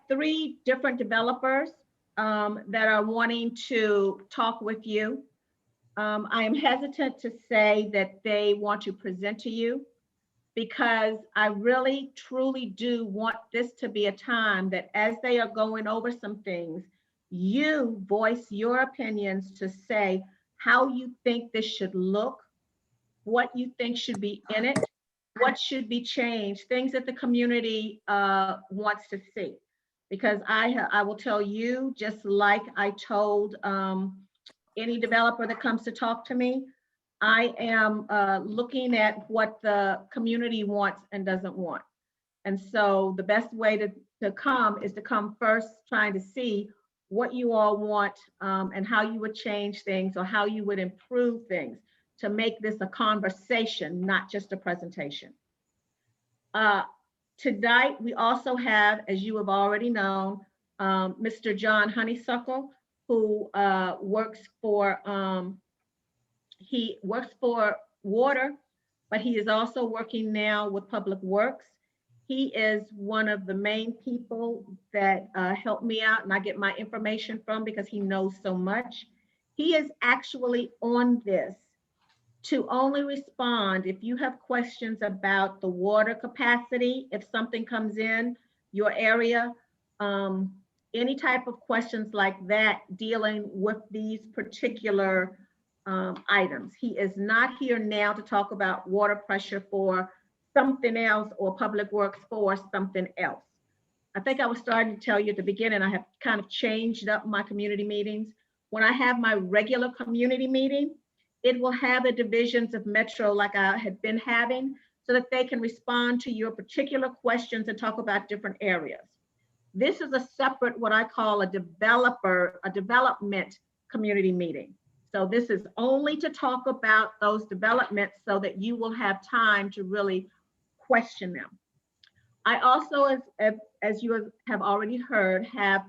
3 different developers that are wanting to talk with you. I am hesitant to say that they want to present to you because I really, truly do want this to be a time that as they are going over some things, you voice your opinions to say how you think this should look, what you think should be in it, what should be changed, things that the community wants to see. Because I will tell you, just like I told any developer that comes to talk to me, I am looking at what the community wants and doesn't want. And so the best way to come is to come first, trying to see what you all want and how you would change things or how you would improve things to make this a conversation, not just a presentation. Tonight, we also have, as you have already known, Mr. John Honeysuckle, who he works for water, but he is also working now with Public Works. He is one of the main people that help me out and I get my information from because he knows so much. He is actually on this to only respond if you have questions about the water capacity, if something comes in your area, any type of questions like that dealing with these particular items. He is not here now to talk about water pressure for something else or Public Works for something else. I think I was starting to tell you at the beginning, I have kind of changed up my community meetings. When I have my regular community meeting, it will have the divisions of Metro like I had been having so that they can respond to your particular questions and talk about different areas. This is a separate, what I call a development community meeting. So this is only to talk about those developments so that you will have time to really question them. I also, as you have already heard, have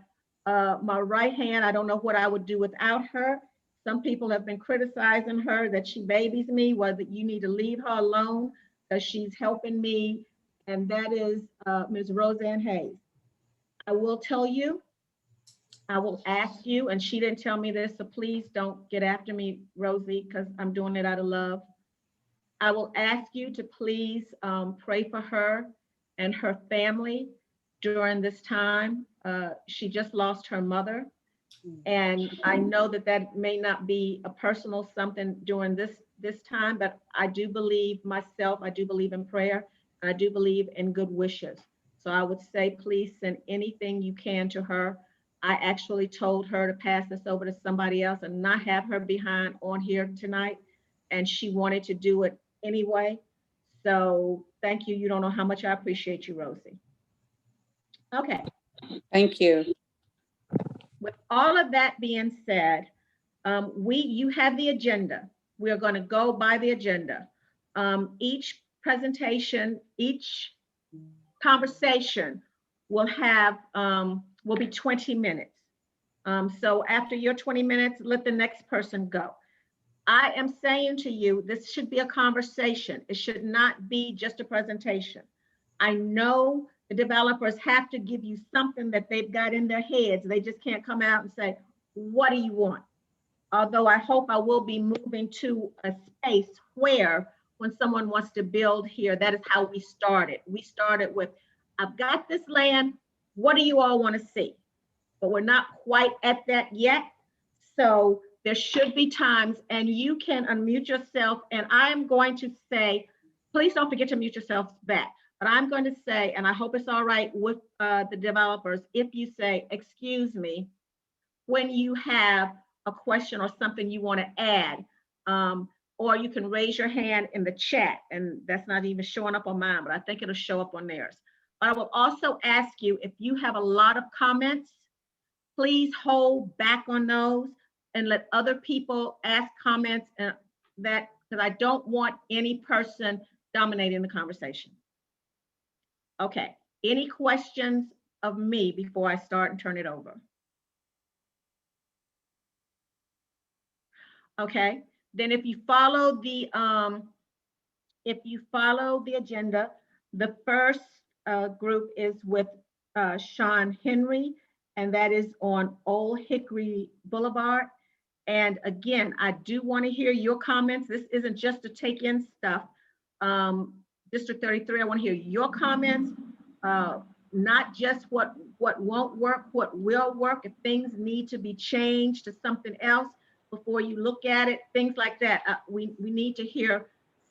my right hand. I don't know what I would do without her. Some people have been criticizing her that she babies me, whether you need to leave her alone because she's helping me, and that is Ms. Roseanne Hayes. I will tell you, I will ask you, and she didn't tell me this, so please don't get after me, Rosie, because I'm doing it out of love. I will ask you to please pray for her and her family during this time. She just lost her mother. And I know that that may not be a personal something during this time, but I do believe myself, I do believe in prayer, and I do believe in good wishes. So I would say, please send anything you can to her. I actually told her to pass this over to somebody else and not have her behind on here tonight. And she wanted to do it anyway. So thank you. You don't know how much I appreciate you, Rosie. Okay. Thank you. With all of that being said, you have the agenda. We are going to go by the agenda. Each presentation, each conversation will be 20 minutes. So after your 20 minutes, let the next person go. I am saying to you, this should be a conversation. It should not be just a presentation. I know the developers have to give you something that they've got in their heads. They just can't come out and say, what do you want? Although I hope I will be moving to a space where when someone wants to build here, that is how we started. We started with, I've got this land. What do you all want to see? But we're not quite at that yet. So there should be times, and you can unmute yourself. And I'm going to say, please don't forget to mute yourselves back. But I'm going to say, and I hope it's all right with the developers, if you say, excuse me, when you have a question or something you want to add, or you can raise your hand in the chat, and that's not even showing up on mine, but I think it'll show up on theirs. But I will also ask you, if you have a lot of comments, please hold back on those and let other people ask comments, and that, because I don't want any person dominating the conversation. Okay, any questions of me before I start and turn it over? Okay, then if you follow the agenda, the first group is with Sean Henry, and that is on Old Hickory Boulevard. And again, I do want to hear your comments. This isn't just to take in stuff. District 33, I want to hear your comments, not just what won't work, what will work, if things need to be changed to something else before you look at it, things like that. We need to hear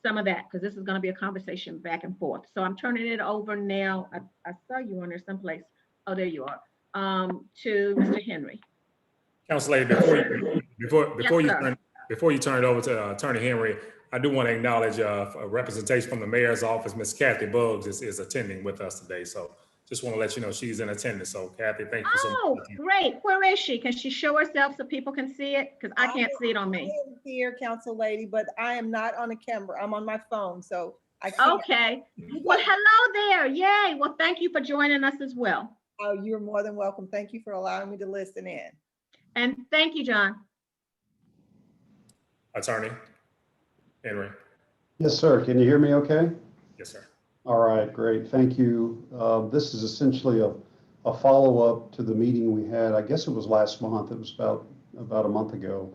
some of that, because this is going to be a conversation back and forth. So I'm turning it over now. I saw you on there someplace. Oh, there you are. To Mr. Henry. Council Lady, before you turn it over to Attorney Henry, I do want to acknowledge a representation from the mayor's office. Ms. Kathy Buggs is attending with us today. So just want to let you know she's in attendance. So Kathy, thank you so much. Oh, great. Where is she? Can she show herself so people can see it? Because I can't see it on me. I am here, Council Lady, but I am not on a camera. I'm on my phone, so I can't. Okay. Well, hello there. Yay. Well, thank you for joining us as well. Oh, you're more than welcome. Thank you for allowing me to listen in. And thank you, John. Attorney Henry. Yes, sir. Can you hear me okay? Yes, sir. All right, great. Thank you. This is essentially a follow-up to the meeting we had, I guess it was last month. It was about a month ago,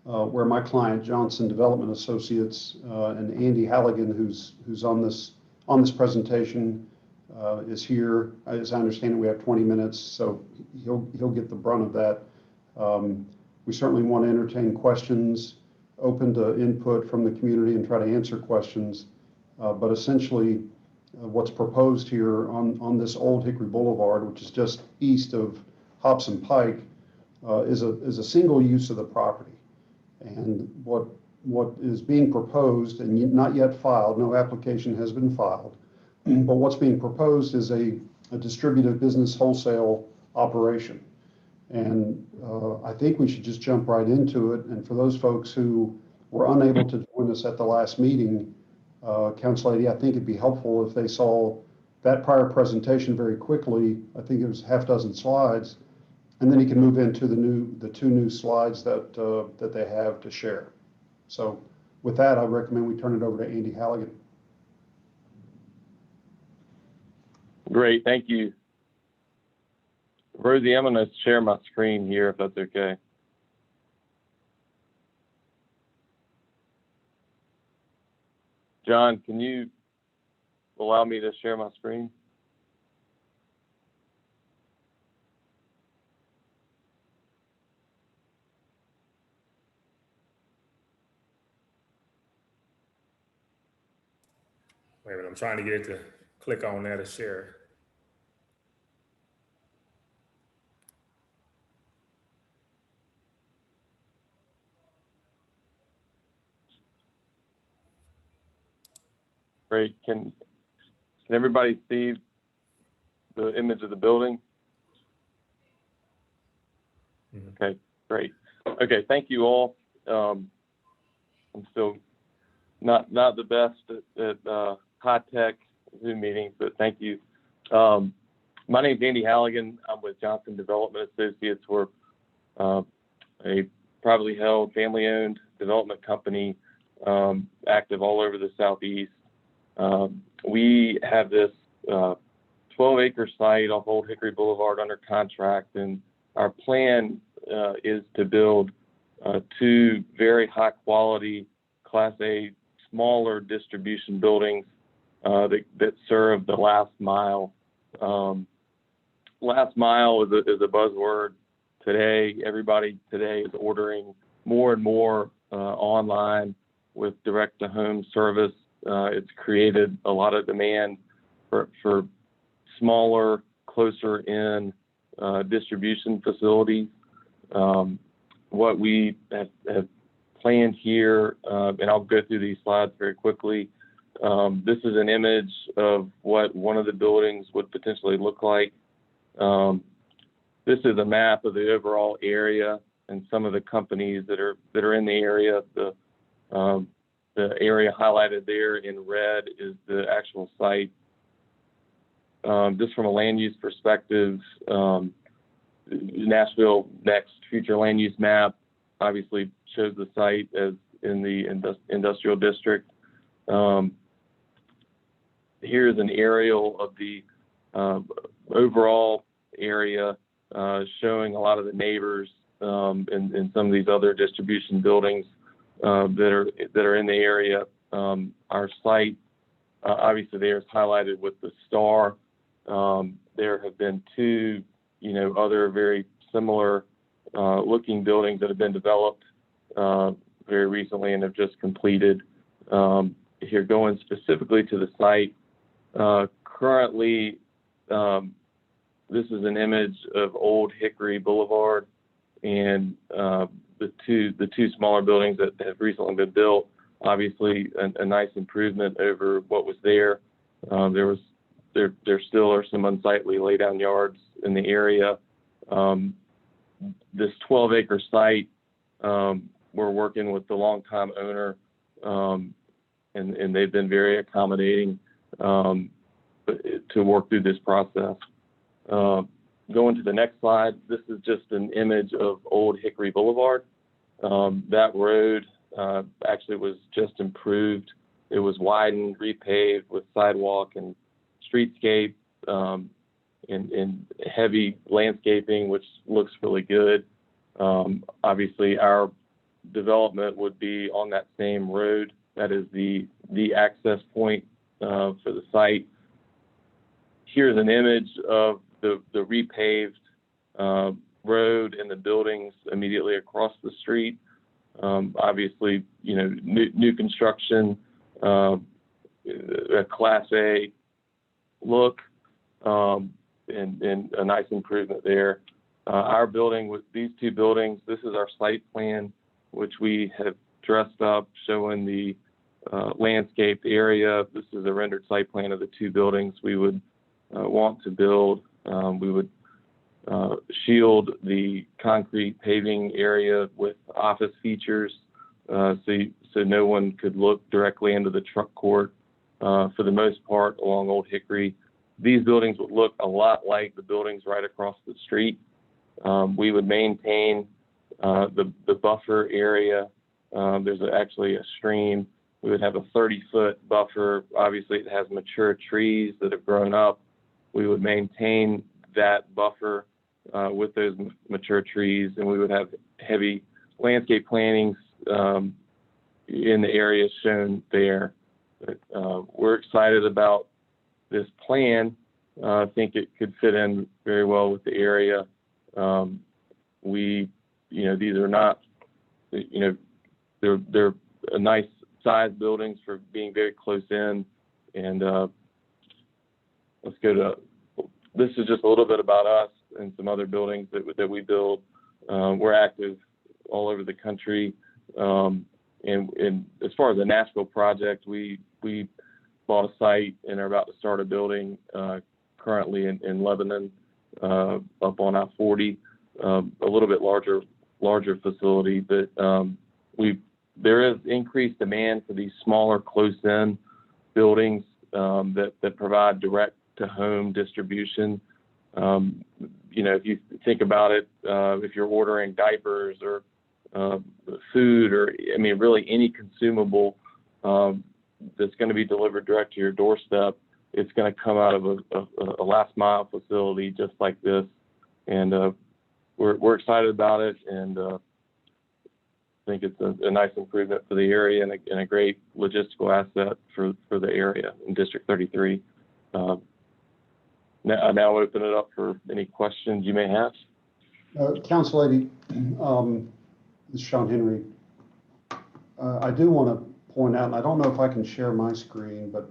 where my client, Johnson Development Associates, and Andy Halligan, who's on this presentation, is here. As I understand it, we have 20 minutes, so he'll get the brunt of that. We certainly want to entertain questions, open to input from the community, and try to answer questions. But essentially, what's proposed here on this Old Hickory Boulevard, which is just east of Hobson Pike, is a single use of the property. And what is being proposed, and not yet filed, no application has been filed, but what's being proposed is a distributed business wholesale operation. And I think we should just jump right into it. And for those folks who were unable to join us at the last meeting, Council Lady, I think it'd be helpful if they saw that prior presentation very quickly. I think it was half dozen slides, and then you can move into the two new slides that they have to share. So with that, I recommend we turn it over to Andy Halligan. Great, thank you. Rosie, I'm going to share my screen here if that's okay. John, can you allow me to share my screen? Wait a minute, I'm trying to get it to click on that to share. Great. Can everybody see the image of the building? Mm-hmm. Okay, great. Okay, thank you all. I'm still not the best at high-tech Zoom meetings, but thank you. My name is Andy Halligan. I'm with Johnson Development Associates. We're a privately held, family-owned development company active all over the Southeast. We have this 12-acre site off Old Hickory Boulevard under contract, and our plan is to build two very high-quality Class A smaller distribution buildings that serve the last mile. Last mile is a buzzword today. Everybody today is ordering more and more online with direct-to-home service. It's created a lot of demand for smaller, closer in distribution facilities. What we have planned here, and I'll go through these slides very quickly. This is an image of what one of the buildings would potentially look like. This is a map of the overall area and some of the companies that are in the area. The area highlighted there in red is the actual site. Just from a land use perspective, Nashville next future land use map obviously shows the site as in the industrial district. Here's an aerial of the overall area, showing a lot of the neighbors and some of these other distribution buildings that are in the area. Our site, obviously, there is highlighted with the star. There have been two, other very similar looking buildings that have been developed very recently and have just completed. Here, going specifically to the site, currently, this is an image of Old Hickory Boulevard and the two smaller buildings that have recently been built. Obviously, a nice improvement over what was there. There still are some unsightly laydown yards in the area. This 12-acre site, we're working with the longtime owner, and they've been very accommodating to work through this process. Going to the next slide, this is just an image of Old Hickory Boulevard. That road actually was just improved. It was widened, repaved with sidewalk and streetscape and heavy landscaping, which looks really good. Obviously, our development would be on that same road. That is the access point for the site. Here's an image of the repaved road and the buildings immediately across the street. Obviously, new construction, a Class A look, and a nice improvement there. Our building with these two buildings, this is our site plan, which we have dressed up, showing the landscaped area. This is a rendered site plan of the two buildings we would want to build. We would shield the concrete paving area with office features, so no one could look directly into the truck court for the most part along Old Hickory. These buildings would look a lot like the buildings right across the street. We would maintain the buffer area. There's actually a stream. We would have a 30-foot buffer. Obviously, it has mature trees that have grown up. We would maintain that buffer with those mature trees, and we would have heavy landscape plantings in the areas shown there. We're excited about this plan. I think it could fit in very well with the area. These are not, they're a nice size buildings for being very close in. And let's go to, this is just a little bit about us and some other buildings that we build. We're active all over the country. And as far as the Nashville project, we bought a site and are about to start a building currently in Lebanon, up on I-40, a little bit larger facility, but there is increased demand for these smaller close-in buildings that provide direct to home distribution. If you think about it, if you're ordering diapers or food, or really any consumable that's going to be delivered direct to your doorstep, it's going to come out of a last mile facility just like this. And we're excited about it, and I think it's a nice improvement for the area and a great logistical asset for the area in District 33. I now open it up for any questions you may have. Council Lady, this is Sean Henry. I do want to point out, and I don't know if I can share my screen, but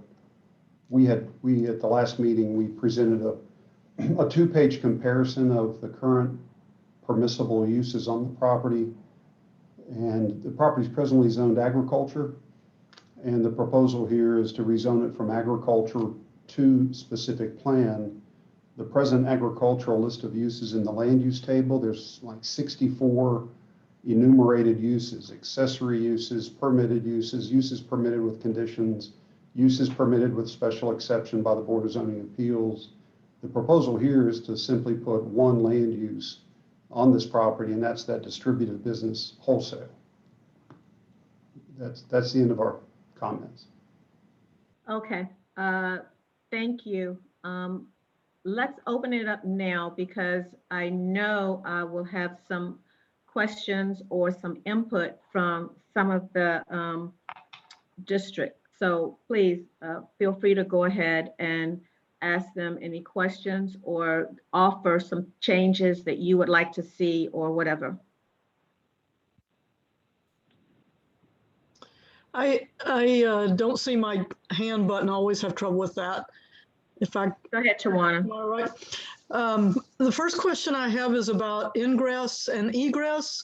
we at the last meeting, we presented a two-page comparison of the current permissible uses on the property. And the property is presently zoned agriculture. And the proposal here is to rezone it from agriculture to specific plan. The present agricultural list of uses in the land use table, there's like 64 enumerated uses, accessory uses, permitted uses, uses permitted with conditions, uses permitted with special exception by the Board of Zoning Appeals. The proposal here is to simply put one land use on this property, and that's that distributed business wholesale. That's the end of our comments. Okay, thank you. let's open it up now because I know I will have some questions or some input from some of the district. So please feel free to go ahead and ask them any questions or offer some changes that you would like to see or whatever. I don't see my hand button. I always have trouble with that. If I, Go ahead, Tawana. am I right? The first question I have is about ingress and egress.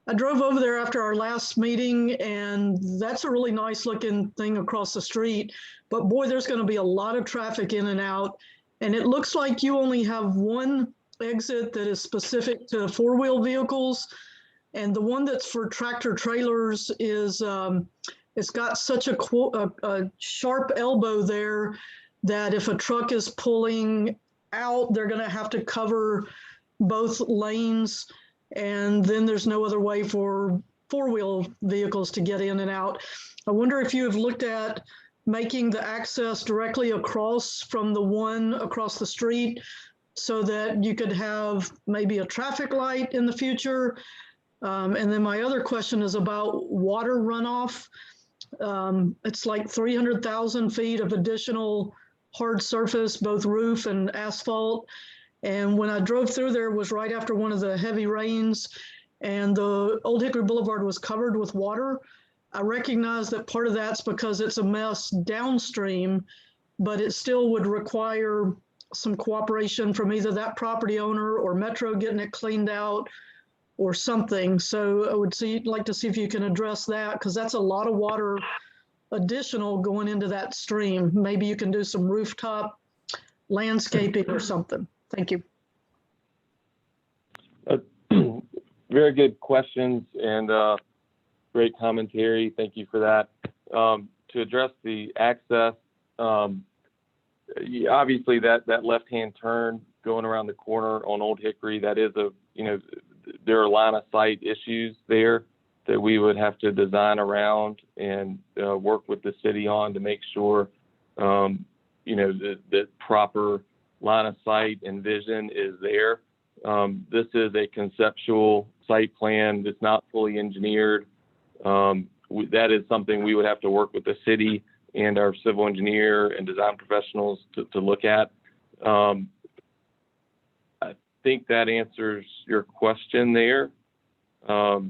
I drove over there after our last meeting, and that's a really nice looking thing across the street. But boy, there's going to be a lot of traffic in and out. And it looks like you only have one exit that is specific to four-wheel vehicles. And the one that's for tractor trailers is, it's got such a sharp elbow there that if a truck is pulling out, they're going to have to cover both lanes. And then there's no other way for four-wheel vehicles to get in and out. I wonder if you have looked at making the access directly across from the one across the street so that you could have maybe a traffic light in the future. And then my other question is about water runoff. It's like 300,000 feet of additional hard surface, both roof and asphalt. And when I drove through there, it was right after one of the heavy rains, and the Old Hickory Boulevard was covered with water. I recognize that part of that's because it's a mess downstream, but it still would require some cooperation from either that property owner or Metro getting it cleaned out or something. So I would like to see if you can address that, because that's a lot of water additional going into that stream. Maybe you can do some rooftop landscaping or something. Thank you. Very good questions and great commentary. Thank you for that. To address the access, obviously that left-hand turn going around the corner on Old Hickory, that is there are line of sight issues there that we would have to design around and work with the city on to make sure, the proper line of sight and vision is there. This is a conceptual site plan that's not fully engineered. That is something we would have to work with the city and our civil engineer and design professionals to look at. I think that answers your question there. But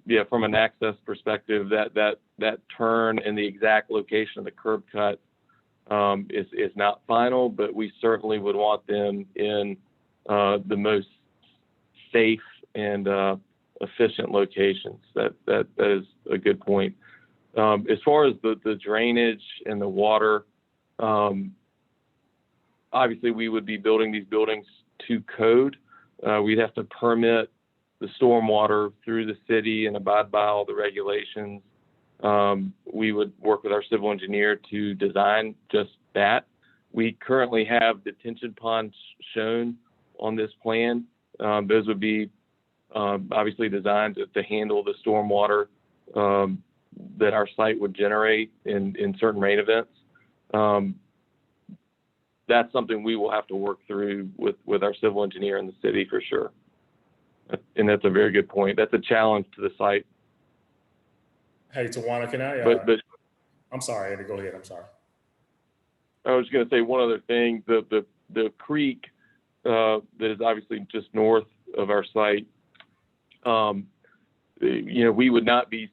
yeah, from an access perspective, that turn and the exact location of the curb cut is not final, but we certainly would want them in the most safe and efficient locations. That is a good point. As far as the drainage and the water, obviously we would be building these buildings to code. We'd have to permit the stormwater through the city and abide by all the regulations. We would work with our civil engineer to design just that. We currently have detention ponds shown on this plan. Those would be obviously designed to handle the stormwater that our site would generate in certain rain events. That's something we will have to work through with our civil engineer in the city for sure. And that's a very good point. That's a challenge to the site. Hey, Tawana, can I? But I'm sorry, Eddie, go ahead. I'm sorry. I was going to say one other thing. The creek that is obviously just north of our site, we would not be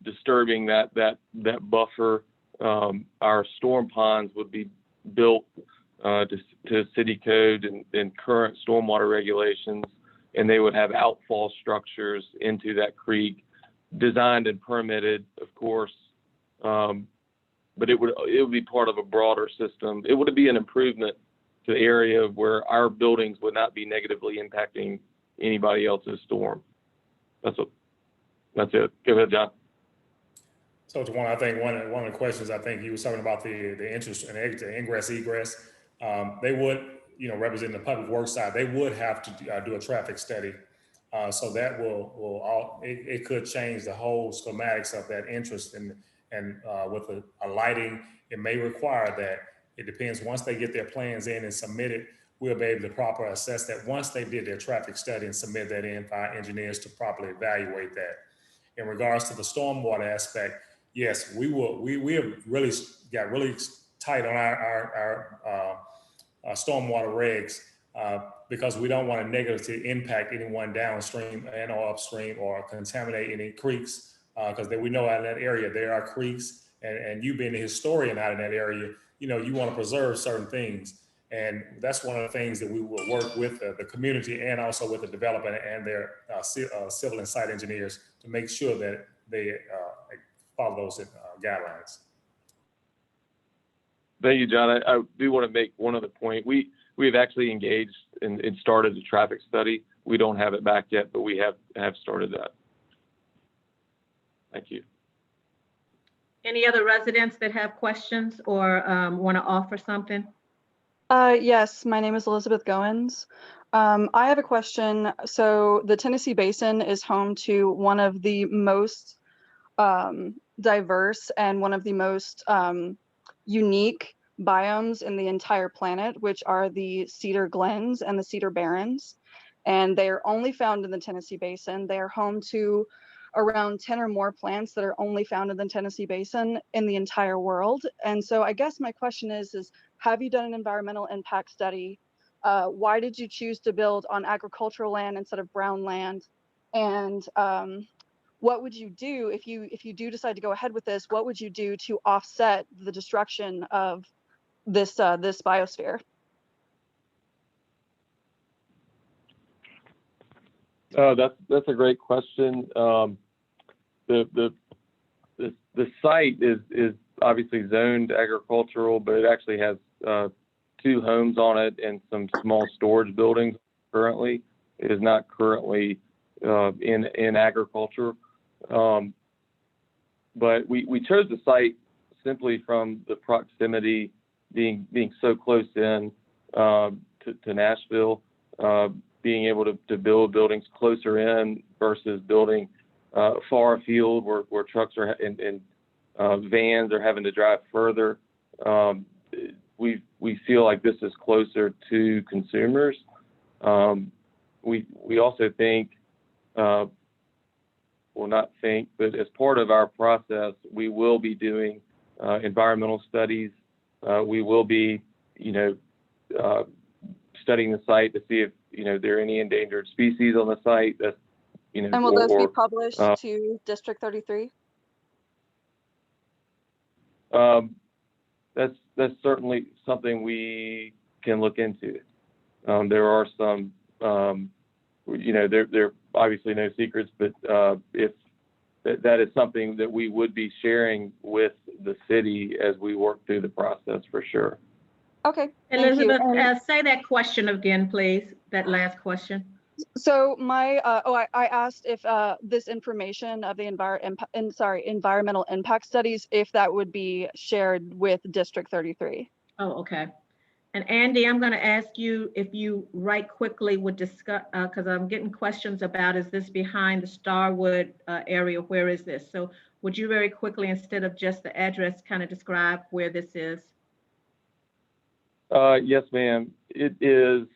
disturbing that buffer. Our storm ponds would be built to city code and current stormwater regulations, and they would have outfall structures into that creek, designed and permitted, of course, but it would be part of a broader system. It would be an improvement to the area where our buildings would not be negatively impacting anybody else's storm. That's it. Go ahead, John. So, Tawana, I think one of the questions, I think you were talking about the interest and the ingress egress. They would, representing the public works side, they would have to do a traffic study. So that it could change the whole schematics of that interest and with a lighting, it may require that It depends. Once they get their plans in and submitted, we'll be able to properly assess that once they did their traffic study and submit that in for our engineers to properly evaluate that. In regards to the stormwater aspect, yes, we have really got really tight on our stormwater regs because we don't want to negatively impact anyone downstream and or upstream or contaminate any creeks because we know out in that area there are creeks, and you being a historian out in that area, you know, you want to preserve certain things. And that's one of the things that we will work with the community and also with the developer and their civil and site engineers to make sure that they follow those guidelines. Thank you, John. I do want to make one other point. We have actually engaged and started the traffic study. We don't have it back yet, but we have started that. Thank you. Any other residents that have questions or want to offer something? Yes, my name is Elizabeth Goins. I have a question. So the Tennessee Basin is home to one of the most diverse and one of the most unique biomes in the entire planet, which are the Cedar Glens and the Cedar Barrens. And they are only found in the Tennessee Basin. They are home to around 10 or more plants that are only found in the Tennessee Basin in the entire world. And so I guess my question is have you done an environmental impact study? Why did you choose to build on agricultural land instead of brown land? And what would you do if you do decide to go ahead with this? What would you do to offset the destruction of this this biosphere? That's a great question. The site is obviously zoned agricultural, but it actually has 2 homes on it and some small storage buildings currently. It is not currently in agriculture. But we chose the site simply from the proximity being so close in to Nashville, being able to build buildings closer in versus building far afield where trucks are and vans are having to drive further. We feel like this is closer to consumers. We also think, well, not think, but as part of our process, we will be doing environmental studies. We will be, studying the site to see if, there are any endangered species on the site. That's, And will those be published to District 33? That's certainly something we can look into. There are some, there are obviously no secrets, but if that is something that we would be sharing with the city as we work through the process for sure. Okay. Elizabeth, say that question again, please. That last question. So I asked if this information of the environmental impact studies, if that would be shared with District 33. Oh, okay. And Andy, I'm going to ask you if you right quickly would discuss, because I'm getting questions about, is this behind the Starwood area? Where is this? So would you very quickly, instead of just the address, kind of describe where this is? Yes, ma'am. It is,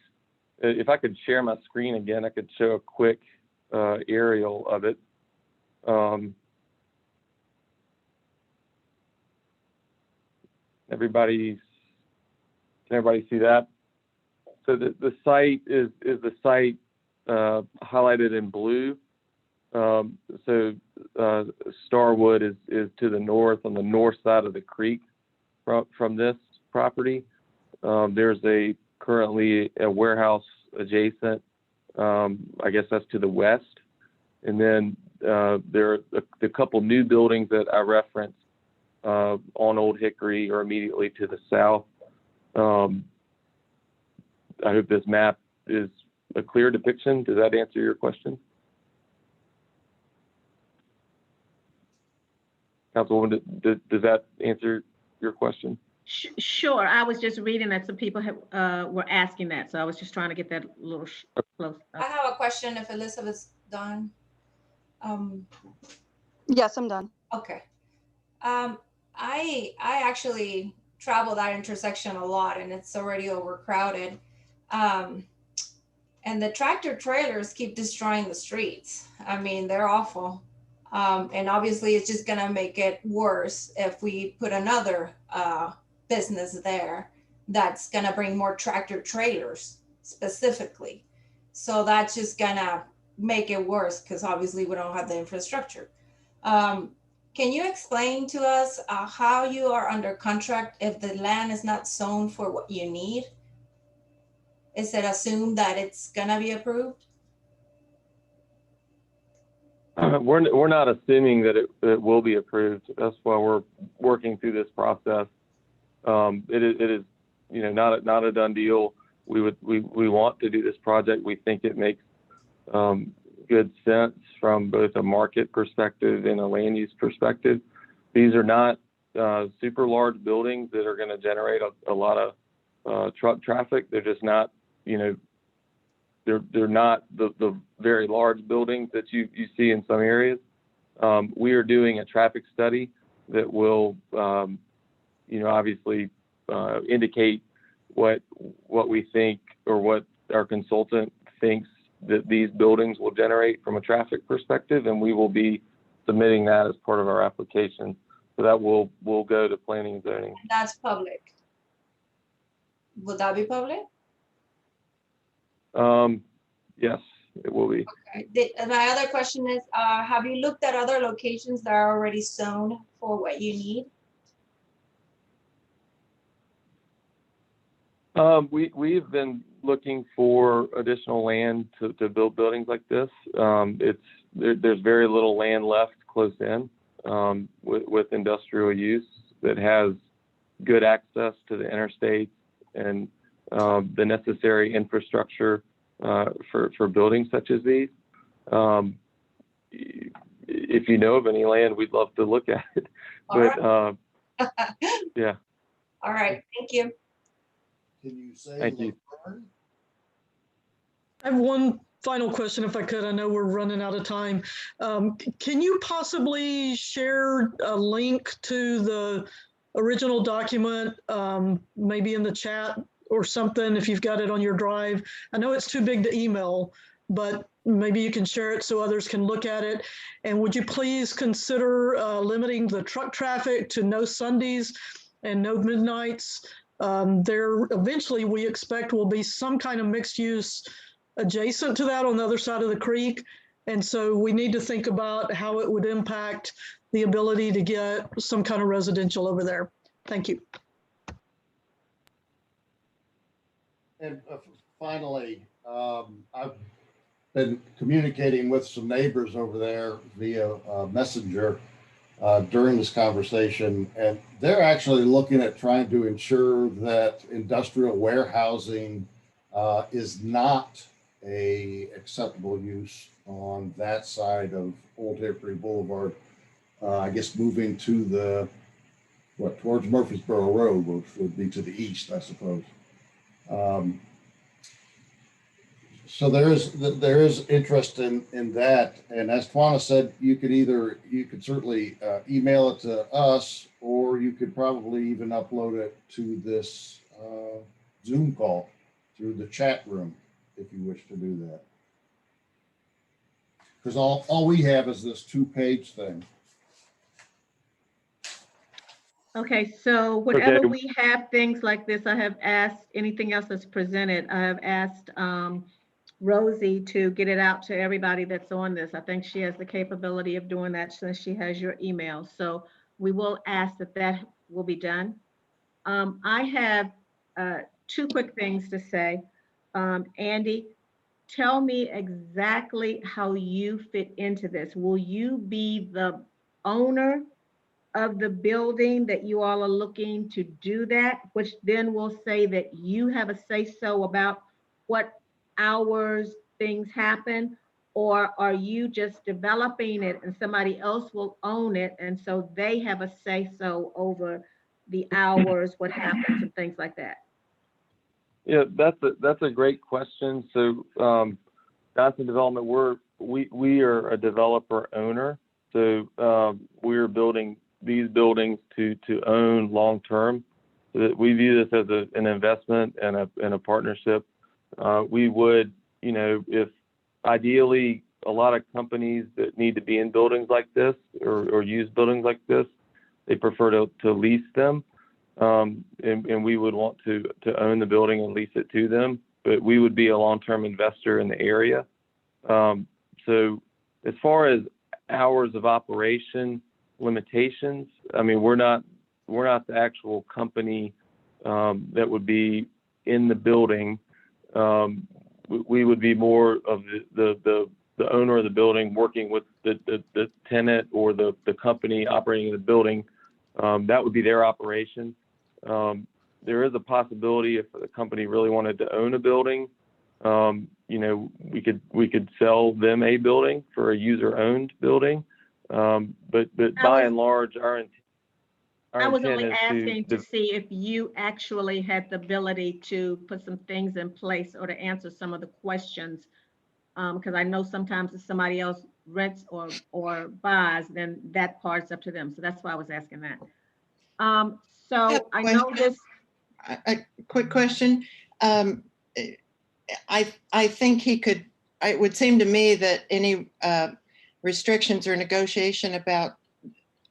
if I could share my screen again, I could show a quick aerial of it. Can everybody see that? So the site is the site highlighted in blue. So Starwood is to the north, on the north side of the creek from this property. There's currently a warehouse adjacent. I guess that's to the west. And then there are a couple new buildings that I referenced on Old Hickory or immediately to the south. I hope this map is a clear depiction. Does that answer your question? Councilwoman, does that answer your question? Sure. I was just reading that some people were asking that. So I was just trying to get that a little close. I have a question if Elizabeth's done. Yes, I'm done. Okay. I actually travel that intersection a lot, and it's already overcrowded. And the tractor trailers keep destroying the streets. I mean, they're awful. And obviously it's just gonna make it worse if we put another business there that's gonna bring more tractor trailers specifically. So that's just gonna make it worse because obviously we don't have the infrastructure. Can you explain to us how you are under contract if the land is not zoned for what you need? Is it assumed that it's gonna be approved? We're not assuming that it will be approved. That's why we're working through this process. It is, not a done deal. We want to do this project. We think it makes good sense from both a market perspective and a land use perspective. These are not super large buildings that are going to generate a lot of truck traffic. They're just not, they're not the very large buildings that you see in some areas. We are doing a traffic study that will, obviously indicate what we think or what our consultant thinks that these buildings will generate from a traffic perspective, and we will be submitting that as part of our application. So that will go to planning and zoning. That's public. Would that be public? Yes, it will be. Okay. My other question is, have you looked at other locations that are already zoned for what you need? We've been looking for additional land to build buildings like this. There's very little land left close in with industrial use that has good access to the interstate and the necessary infrastructure for buildings such as these. If you know of any land, we'd love to look at it. But yeah. All right, thank you. Can you say Thank you. Laverne? I have one final question, if I could. I know we're running out of time. Can you possibly share a link to the original document, maybe in the chat or something, if you've got it on your drive? I know it's too big to email, but maybe you can share it so others can look at it. And would you please consider limiting the truck traffic to no Sundays and no midnights? There eventually, we expect, will be some kind of mixed use adjacent to that on the other side of the creek. And so we need to think about how it would impact the ability to get some kind of residential over there. Thank you. And finally, I've been communicating with some neighbors over there via Messenger during this conversation, and they're actually looking at trying to ensure that industrial warehousing is not a acceptable use on that side of Old Hickory Boulevard. I guess moving to towards Murfreesboro Road, which would be to the east, I suppose. So there is interest in that, and as Twana said, you could certainly email it to us, or you could probably even upload it to this Zoom call through the chat room if you wish to do that. Because all we have is this 2-page thing. Okay, so whenever we have things like this, I have asked anything else that's presented, I have asked Rosie to get it out to everybody that's on this. I think she has the capability of doing that since she has your email. So we will ask that will be done. I have 2 quick things to say. Andy, tell me exactly how you fit into this. Will you be the owner of the building that you all are looking to do that, which then will say that you have a say-so about what hours things happen? Or are you just developing it and somebody else will own it, and so they have a say-so over the hours, what happens, and things like that? Yeah, that's a great question. So Davidson Development, we are a developer owner. So we're building these buildings to own long term. We view this as an investment and a partnership. We would, if ideally a lot of companies that need to be in buildings like this or use buildings like this, they prefer to lease them. And we would want to own the building and lease it to them, but we would be a long-term investor in the area. So as far as hours of operation limitations, I mean, we're not the actual company that would be in the building. We would be more of the owner of the building working with the tenant or the company operating the building. That would be their operation. There is a possibility if the company really wanted to own a building, we could sell them a building for a user-owned building. But by and large, I was only intent is asking to see if you actually had the ability to put some things in place or to answer some of the questions. Because I know sometimes if somebody else rents or buys, then that part's up to them. So that's why I was asking that. So I know this. A quick question. I think he could, it would seem to me that any restrictions or negotiation about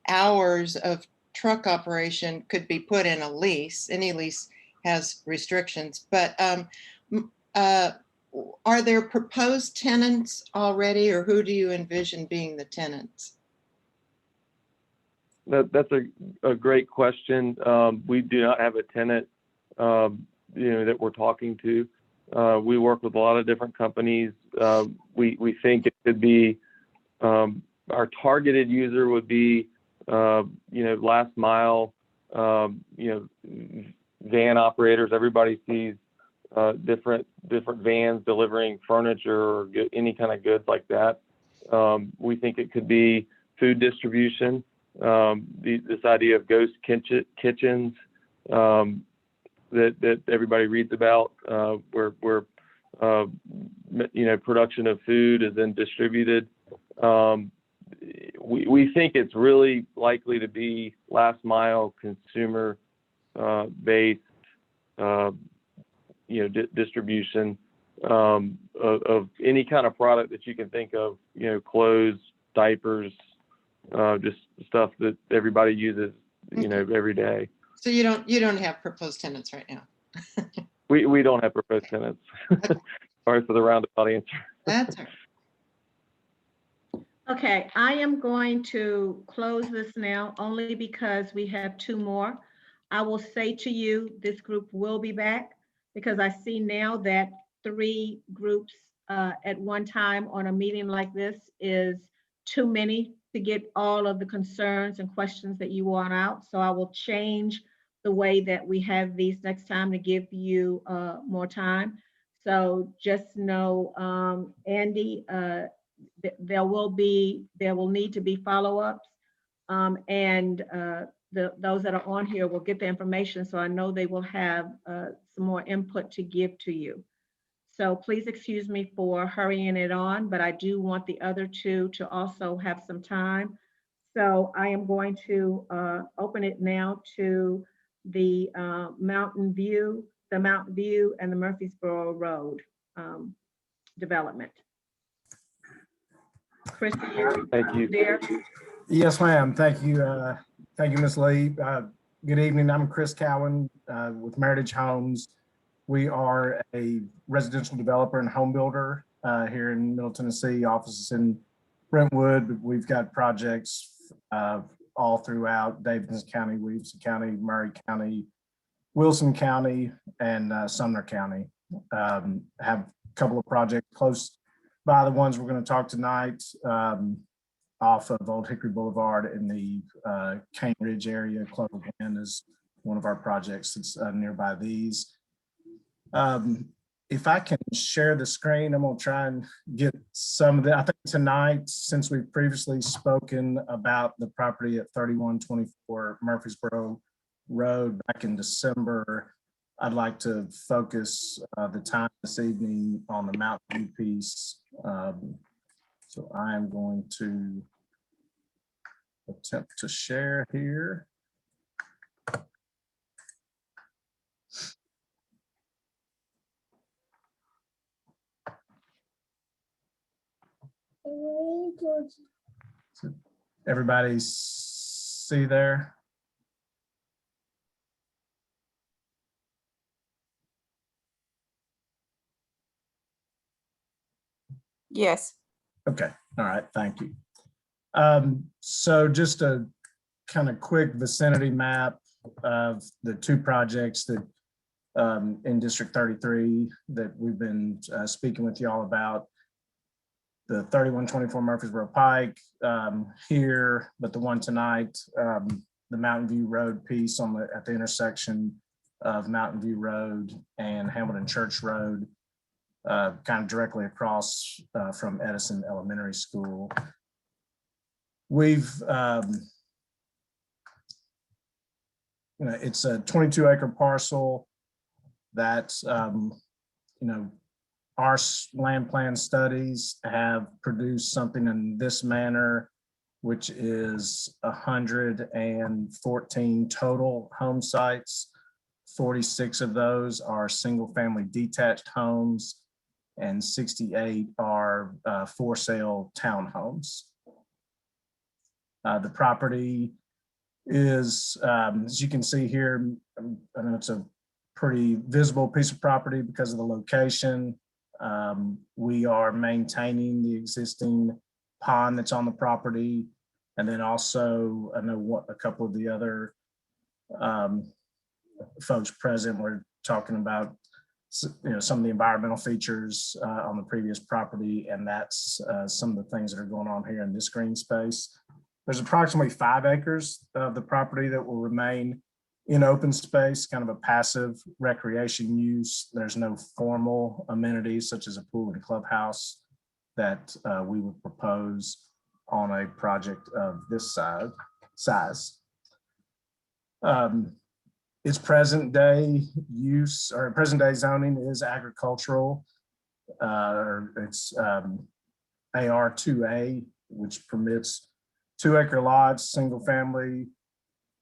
hours of truck operation could be put in a lease. Any lease has restrictions, but are there proposed tenants already, or who do you envision being the tenants? That's a great question. We do not have a tenant, that we're talking to. We work with a lot of different companies. We think it could be, our targeted user would be, last mile, van operators. Everybody sees different vans delivering furniture or any kind of goods like that. We think it could be food distribution. This idea of ghost kitchens that everybody reads about, where production of food is then distributed. We think it's really likely to be last mile consumer based distribution of any kind of product that you can think of, clothes, diapers, just stuff that everybody uses, every day. So you don't have proposed tenants right now? We don't have proposed tenants. Sorry for the roundabout answer. That's all right. Okay, I am going to close this now only because we have two more. I will say to you, this group will be back because I see now that 3 groups at one time on a meeting like this is too many to get all of the concerns and questions that you want out. So I will change the way that we have these next time to give you more time. So just know, Andy, there will need to be follow-ups, and those that are on here will get the information. So I know they will have some more input to give to you. So please excuse me for hurrying it on, but I do want the other 2 to also have some time. So I am going to open it now to the Mountain View and the Murfreesboro Road development. Chris, Thank you. There. Yes, ma'am. Thank you. Thank you, Ms. Lee. Good evening. I'm Chris Cowan with Meritage Homes. We are a residential developer and home builder here in Middle Tennessee, offices in Brentwood, but we've got projects all throughout Davidson County, Williamson County, Murray County, Wilson County, and Sumner County. Have a couple of projects close by the ones we're going to talk tonight, off of Old Hickory Boulevard in the Cane Ridge area. Clover Glen is one of our projects that's nearby these. If I can share the screen, I'm going to try and get some of the, I think tonight, since we've previously spoken about the property at 3124 Murfreesboro Road back in December, I'd like to focus the time this evening on the Mountain View piece. So I am going to attempt to share here. Everybody see there? Yes. Okay, all right, thank you. So just a kind of quick vicinity map of the two projects that in District 33 that we've been speaking with y'all about. The 3124 Murfreesboro Pike here, but the one tonight, the Mountain View Road piece at the intersection of Mountain View Road and Hamilton Church Road, kind of directly across from Edison Elementary School. We've, it's a 22-acre parcel that, our land plan studies have produced something in this manner, which is 114 total home sites. 46 of those are single-family detached homes, and 68 are for sale townhomes. The property is, as you can see here, I know it's a pretty visible piece of property because of the location. We are maintaining the existing pond that's on the property. And then also, I know what a couple of the other folks present were talking about, some of the environmental features on the previous property. And that's some of the things that are going on here in this green space. There's approximately 5 acres of the property that will remain in open space, kind of a passive recreation use. There's no formal amenities such as a pool and clubhouse that we would propose on a project of this size. Its present day use or present day zoning is agricultural. It's AR2A, which permits 2-acre lots, single family,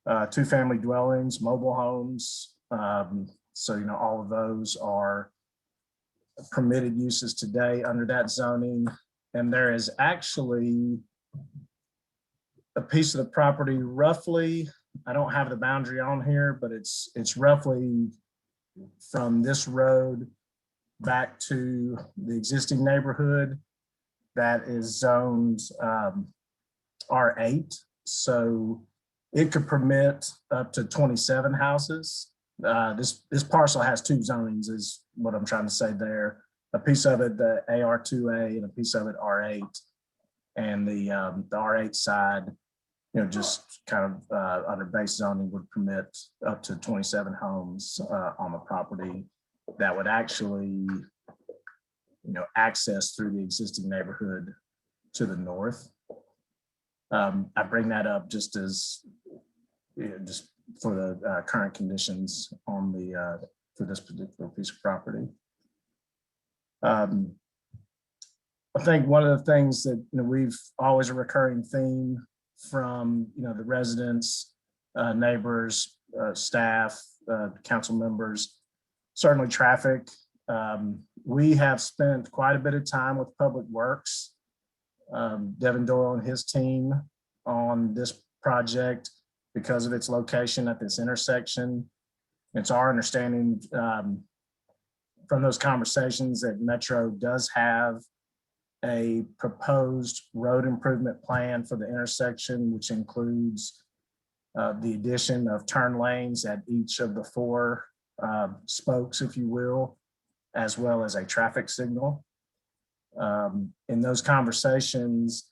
2-family dwellings, mobile homes. So, all of those are permitted uses today under that zoning. And there is actually a piece of the property roughly, I don't have the boundary on here, but it's roughly from this road back to the existing neighborhood that is zoned R8. So it could permit up to 27 houses. This parcel has 2 zonings is what I'm trying to say there. A piece of it, the AR2A, and a piece of it R8. And the R8 side, just kind of under base zoning would permit up to 27 homes on the property that would actually, access through the existing neighborhood to the north. I bring that up just as, just for the current conditions on the for this particular piece of property. I think one of the things that we've always a recurring theme from the residents, neighbors, staff, council members, certainly traffic. We have spent quite a bit of time with Public Works, Devin Doyle and his team on this project because of its location at this intersection. It's our understanding from those conversations that Metro does have a proposed road improvement plan for the intersection, which includes the addition of turn lanes at each of the 4 spokes, if you will, as well as a traffic signal. In those conversations,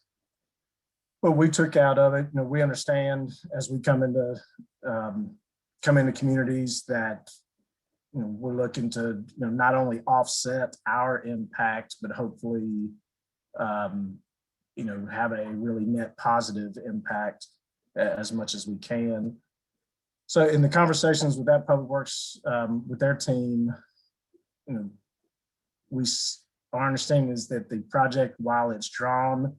what we took out of it, we understand as we come into communities that we're looking to not only offset our impact, but hopefully have a really net positive impact as much as we can. So in the conversations with that Public Works, with their team, our understanding is that the project, while it's drawn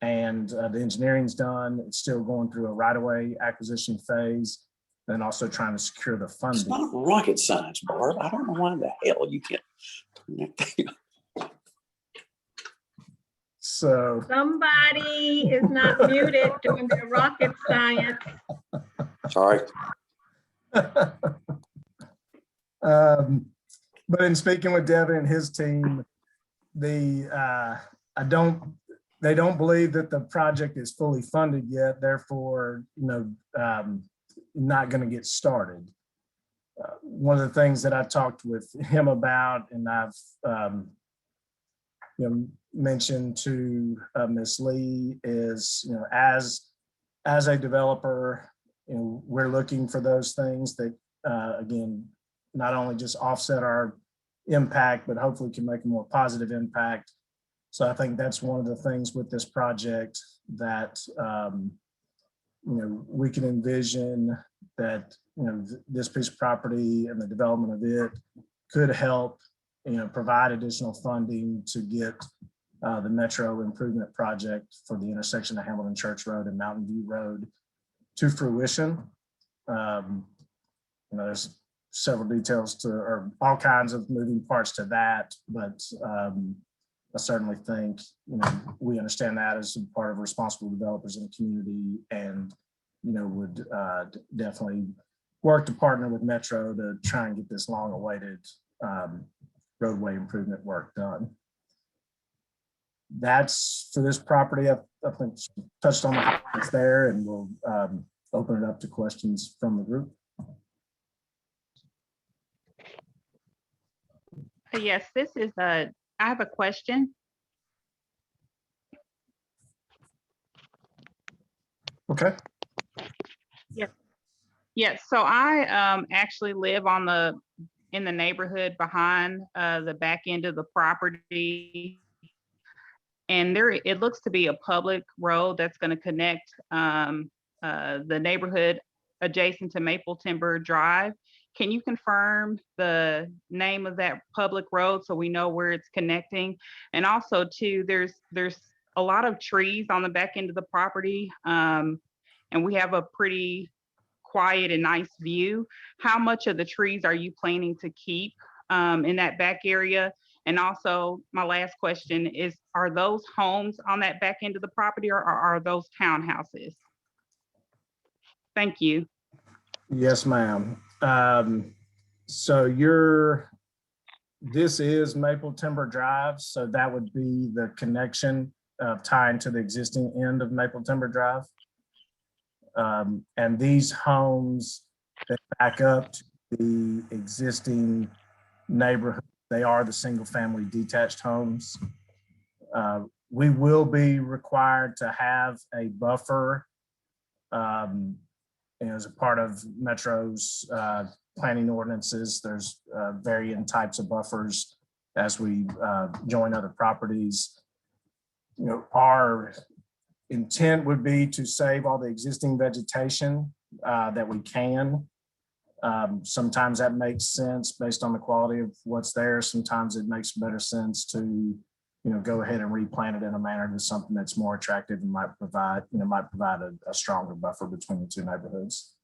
and the engineering's done, it's still going through a right-of-way acquisition phase, and also trying to secure the funding. It's not rocket science, Barb. I don't know why the hell you can't. So. Somebody is not muted doing their rocket science. Sorry. But in speaking with Devin and his team, they don't believe that the project is fully funded yet. Therefore, not going to get started. One of the things that I talked with him about, and I've mentioned to Ms. Lee, is as a developer, we're looking for those things that again, not only just offset our impact, but hopefully can make a more positive impact. So I think that's one of the things with this project that we can envision that this piece of property and the development of it could help provide additional funding to get the Metro improvement project for the intersection of Hamilton Church Road and Mountain View Road to fruition. There's several details or all kinds of moving parts to that, but I certainly think we understand that as a part of responsible developers in the community, and would definitely work to partner with Metro to try and get this long-awaited roadway improvement work done. That's for this property. I think touched on the highlights there, and we'll open it up to questions from the group. Yes, I have a question. Okay. Yes, so I actually live in the neighborhood behind the back end of the property. And it looks to be a public road that's going to connect the neighborhood adjacent to Maple Timber Drive. Can you confirm the name of that public road so we know where it's connecting? And also too, there's a lot of trees on the back end of the property, and we have a pretty quiet and nice view. How much of the trees are you planning to keep in that back area? And also my last question is, are those homes on that back end of the property, or are those townhouses? Thank you. Yes, ma'am. So this is Maple Timber Drive. So that would be the connection tying to the existing end of Maple Timber Drive. And these homes that back up to the existing neighborhood, they are the single family detached homes. We will be required to have a buffer as a part of Metro's planning ordinances. There's varying types of buffers as we join other properties. Our intent would be to save all the existing vegetation that we can. Sometimes that makes sense based on the quality of what's there. Sometimes it makes better sense to go ahead and replant it in a manner to something that's more attractive and might provide a stronger buffer between the two neighborhoods.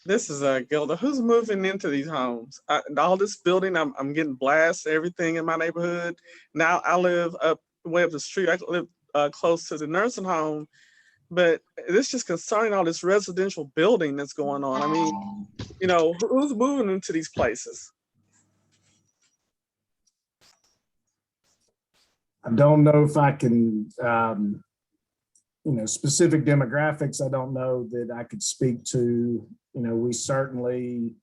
This is Gilda. Who's moving into these homes? All this building, I'm getting blasted, everything in my neighborhood. Now I live way up the street. I live close to the nursing home, but it's just concerning all this residential building that's going on. I mean, who's moving into these places? I don't know if I can, specific demographics, I don't know that I could speak to. We certainly,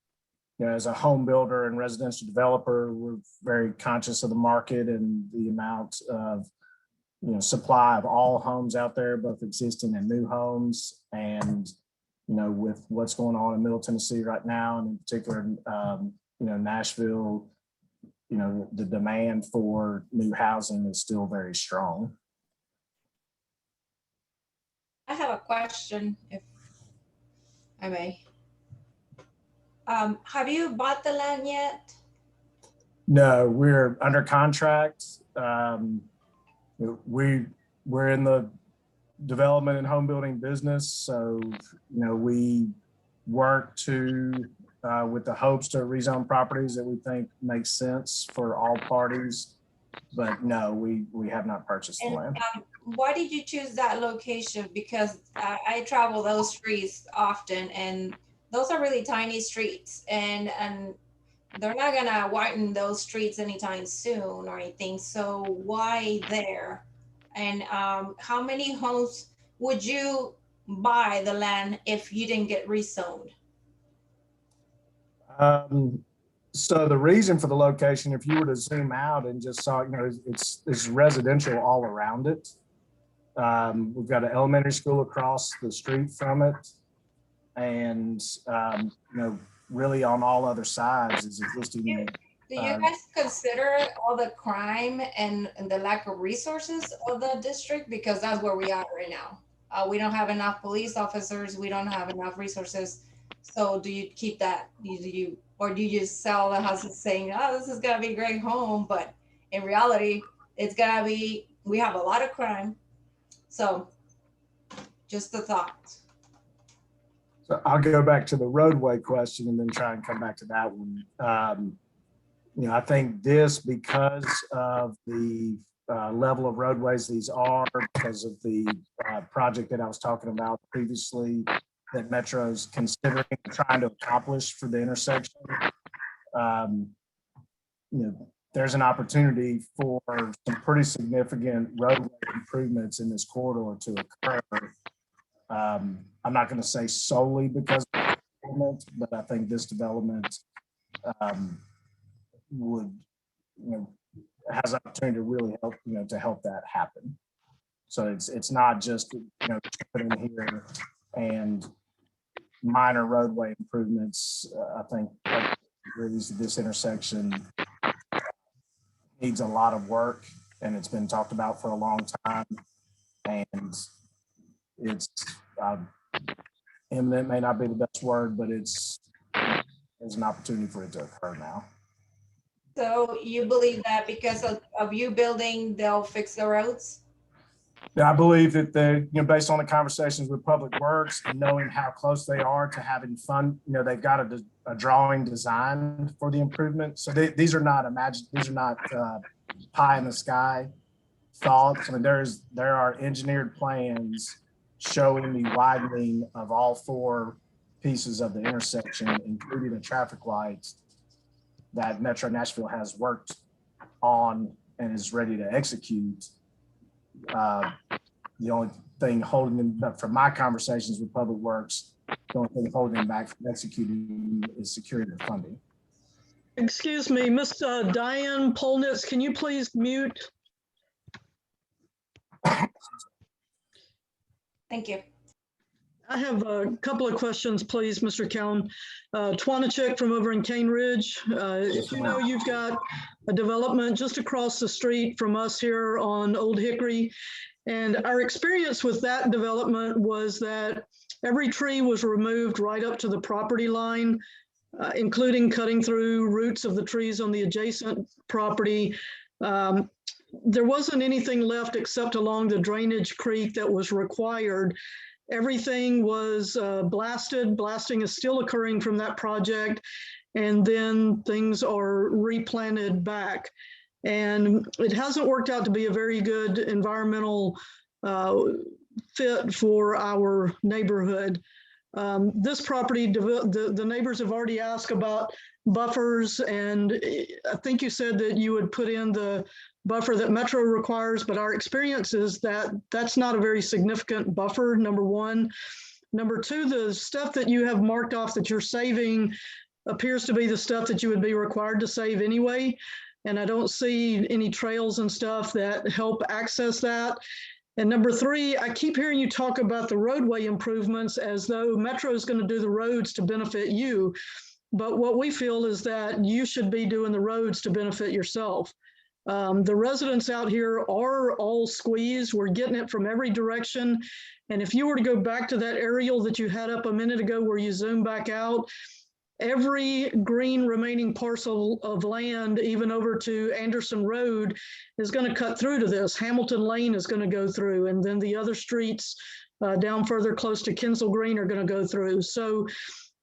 as a home builder and residential developer, we're very conscious of the market and the amount of, supply of all homes out there, both existing and new homes. And, with what's going on in Middle Tennessee right now, and in particular, Nashville, the demand for new housing is still very strong. I have a question, if I may. Have you bought the land yet? No, we're under contract. We're in the development and home building business. So, we work with the hopes to rezone properties that we think make sense for all parties. But no, we have not purchased the And land. why did you choose that location? Because I travel those streets often, and those are really tiny streets, and they're not gonna widen those streets anytime soon or anything. So why there? And how many homes would you buy the land if you didn't get rezoned? So the reason for the location, if you were to zoom out and just saw, it's residential all around it. We've got an elementary school across the street from it. And, really on all other sides is existing. Do you guys consider all the crime and the lack of resources of the district? Because that's where we are right now. We don't have enough police officers. We don't have enough resources. So do you keep that? Or do you just sell the houses saying, oh, this is gonna be a great home, but in reality, it's gonna be, we have a lot of crime. So just the thought. So I'll go back to the roadway question and then try and come back to that one. I think this, because of the level of roadways these are, because of the project that I was talking about previously that Metro's considering trying to accomplish for the intersection, there's an opportunity for some pretty significant roadway improvements in this corridor to occur. I'm not going to say solely because of development, but I think this development would, has an opportunity to really help, to help that happen. So it's not just, put in here and minor roadway improvements. I think this intersection needs a lot of work, and it's been talked about for a long time. And it's imminent may not be the best word, but there's an opportunity for it to occur now. So you believe that because of you building, they'll fix the roads? Yeah, I believe that based on the conversations with Public Works and knowing how close they are to having fun, they've got a drawing design for the improvement. So these are not pie in the sky thoughts. I mean, there are engineered plans showing the widening of all four pieces of the intersection, including the traffic lights that Metro Nashville has worked on and is ready to execute. The only thing holding them back from my conversations with Public Works, the only thing holding them back from executing is securing the funding. Excuse me, Miss Diane Polnitz, can you please mute? Thank you. I have a couple of questions, please, Mr. Cowan. Twanachik from over in Cane Ridge. If you know, you've got a development just across the street from us here on Old Hickory. And our experience with that development was that every tree was removed right up to the property line, including cutting through roots of the trees on the adjacent property. There wasn't anything left except along the drainage creek that was required. Everything was blasted. Blasting is still occurring from that project. And then things are replanted back. And it hasn't worked out to be a very good environmental fit for our neighborhood. This property, the neighbors have already asked about buffers, and I think you said that you would put in the buffer that Metro requires, but our experience is that that's not a very significant buffer, number one. Number two, the stuff that you have marked off that you're saving appears to be the stuff that you would be required to save anyway. And I don't see any trails and stuff that help access that. And number three, I keep hearing you talk about the roadway improvements as though Metro is going to do the roads to benefit you. But what we feel is that you should be doing the roads to benefit yourself. The residents out here are all squeezed. We're getting it from every direction. And if you were to go back to that aerial that you had up a minute ago where you zoom back out, every green remaining parcel of land, even over to Anderson Road, is going to cut through to this. Hamilton Lane is going to go through, and then the other streets down further close to Kensal Green are going to go through. So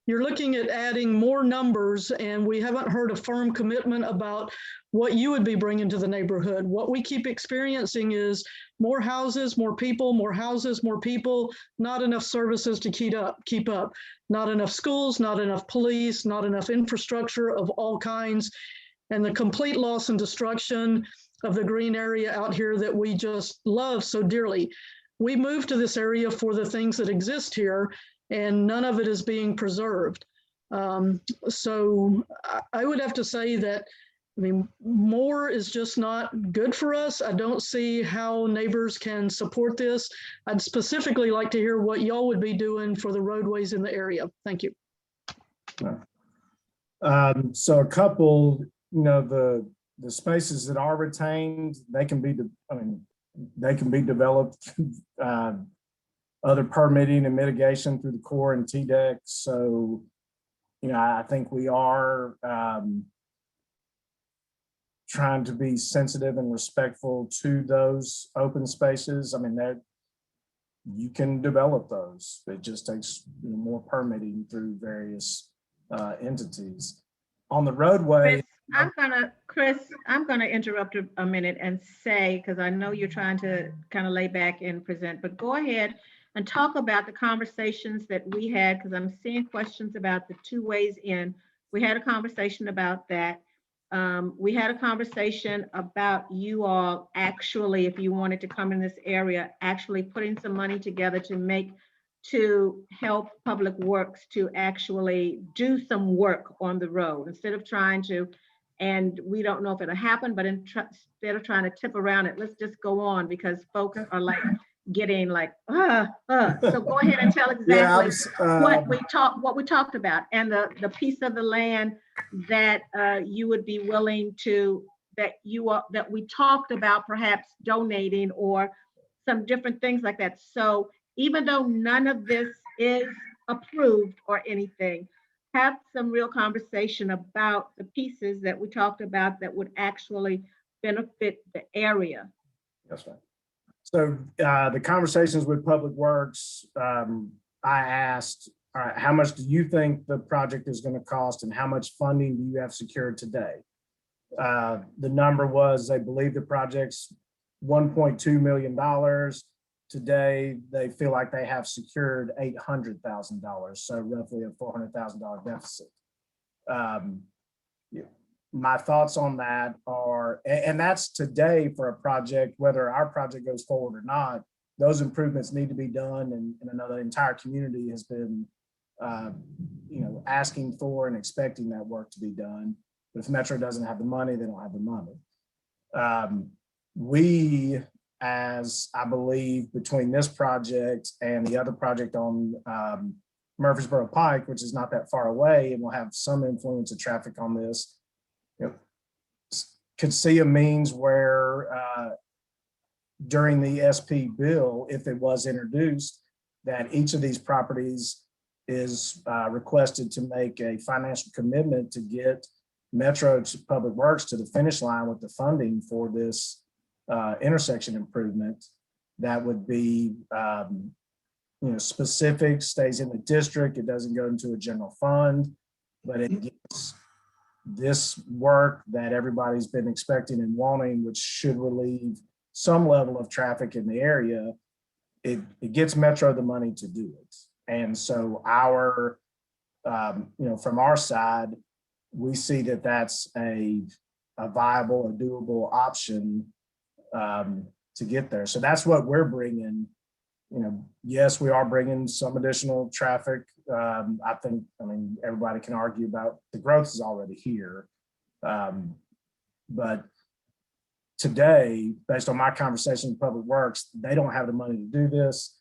you're looking at adding more numbers, and we haven't heard a firm commitment about what you would be bringing to the neighborhood. What we keep experiencing is more houses, more people, more houses, more people, not enough services to keep up, not enough schools, not enough police, not enough infrastructure of all kinds, and the complete loss and destruction of the green area out here that we just love so dearly. We moved to this area for the things that exist here, and none of it is being preserved. So I would have to say that, I mean, more is just not good for us. I don't see how neighbors can support this. I'd specifically like to hear what y'all would be doing for the roadways in the area. Thank you. So a couple, the spaces that are retained, they can be, they can be developed, other permitting and mitigation through the Corps and TDEC. So, I think we are trying to be sensitive and respectful to those open spaces. I mean, that you can develop those. It just takes more permitting through various entities. On the roadway, Chris, I'm gonna interrupt a minute and say, because I know you're trying to kind of lay back and present, but go ahead and talk about the conversations that we had, because I'm seeing questions about the 2 ways in. We had a conversation about that. We had a conversation about you all actually, if you wanted to come in this area, actually putting some money together to help Public Works to actually do some work on the road instead of trying to, and we don't know if it'll happen, but instead of trying to tip around it, let's just go on, because folks are like getting like, So go ahead and tell exactly what we talked about, and the piece of the land that you would be willing to, that we talked about perhaps donating or some different things like that. So even though none of this is approved or anything, have some real conversation about the pieces that we talked about that would actually benefit the area. That's right. So the conversations with Public Works, I asked, all right, how much do you think the project is going to cost and how much funding do you have secured today? The number was, they believe the project's $1.2 million. Today, they feel like they have secured $800,000, so roughly a $400,000 deficit. My thoughts on that are, and that's today for a project, whether our project goes forward or not, those improvements need to be done, and another entire community has been, asking for and expecting that work to be done. But if Metro doesn't have the money, they don't have the money. We, as I believe, between this project and the other project on Murfreesboro Pike, which is not that far away and will have some influence of traffic on this, could see a means where during the SP bill, if it was introduced, that each of these properties is requested to make a financial commitment to get Metro Public Works to the finish line with the funding for this intersection improvement. That would be specific, stays in the district. It doesn't go into a general fund, but it gets this work that everybody's been expecting and wanting, which should relieve some level of traffic in the area. It gets Metro the money to do it. And so our, from our side, we see that that's a viable, a doable option to get there. So that's what we're bringing. Yes, we are bringing some additional traffic. I mean, everybody can argue about the growth is already here. But today, based on my conversation with Public Works, they don't have the money to do this.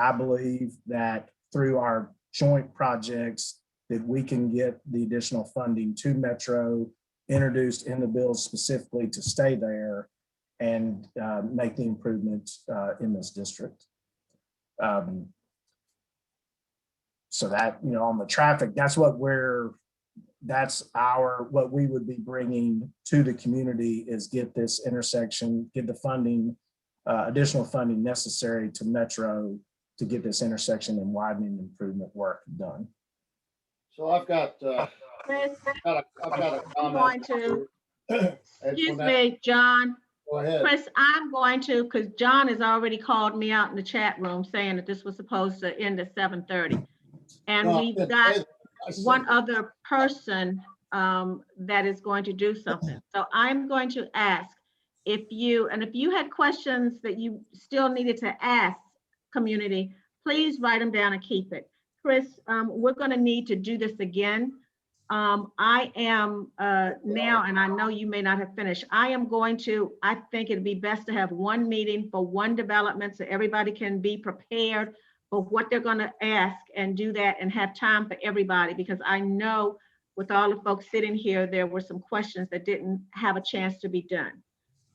I believe that through our joint projects that we can get the additional funding to Metro introduced in the bill specifically to stay there and make the improvements in this district. So that, on the traffic, that's what what we would be bringing to the community is get this intersection, get the funding, additional funding necessary to Metro to get this intersection and widening improvement work done. So I've got, Chris, I've got a I'm comment. going to, excuse Antoinette, me, John. go ahead. Chris, I'm going to, because John has already called me out in the chat room saying that this was supposed to end at 7:30. And No, I we've didn't got say that. I said- one other person that is going to do something. So I'm going to ask if you had questions that you still needed to ask community, please write them down and keep it. Chris, we're going to need to do this again. I am now, and I know you may not have finished, I think it'd be best to have one meeting for one development so everybody can be prepared for what they're going to ask and do that and have time for everybody, because I know with all the folks sitting here, there were some questions that didn't have a chance to be done.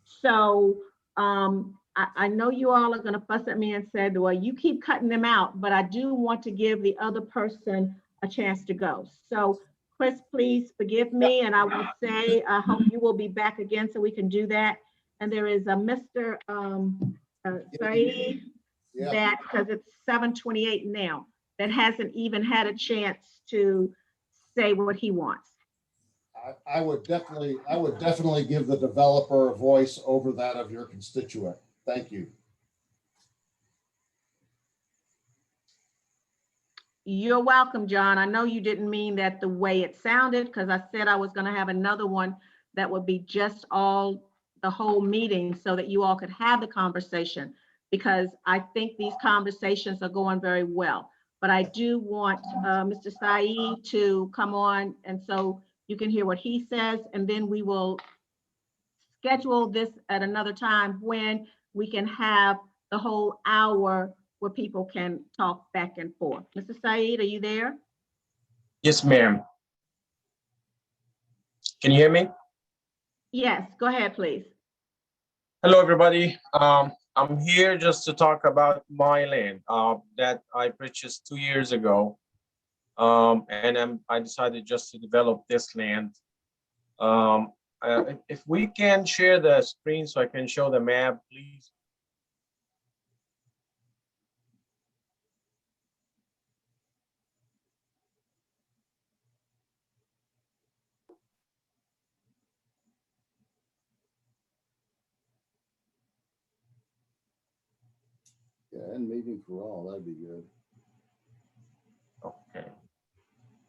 So I know you all are going to fuss at me and say, well, you keep cutting them out, but I do want to give the other person a chance to go. So Chris, please forgive me, and I will say, I hope you will be back again so we can do that. And there is a Mr. Saeed, Yeah. that, because it's 7:28 now, that hasn't even had a chance to say what he wants. I would definitely give the developer a voice over that of your constituent. Thank you. You're welcome, John. I know you didn't mean that the way it sounded, because I said I was going to have another one that would be just the whole meeting so that you all could have the conversation, because I think these conversations are going very well. But I do want Mr. Saeed to come on, and so you can hear what he says, and then we will schedule this at another time when we can have the whole hour where people can talk back and forth. Mr. Saeed, are you there? Yes, ma'am. Can you hear me? Yes, go ahead, please. Hello, everybody. I'm here just to talk about my land that I purchased 2 years ago. And I decided just to develop this land. If we can share the screen so I can show the map, please. Yeah, and meeting for all, that'd be good. Okay.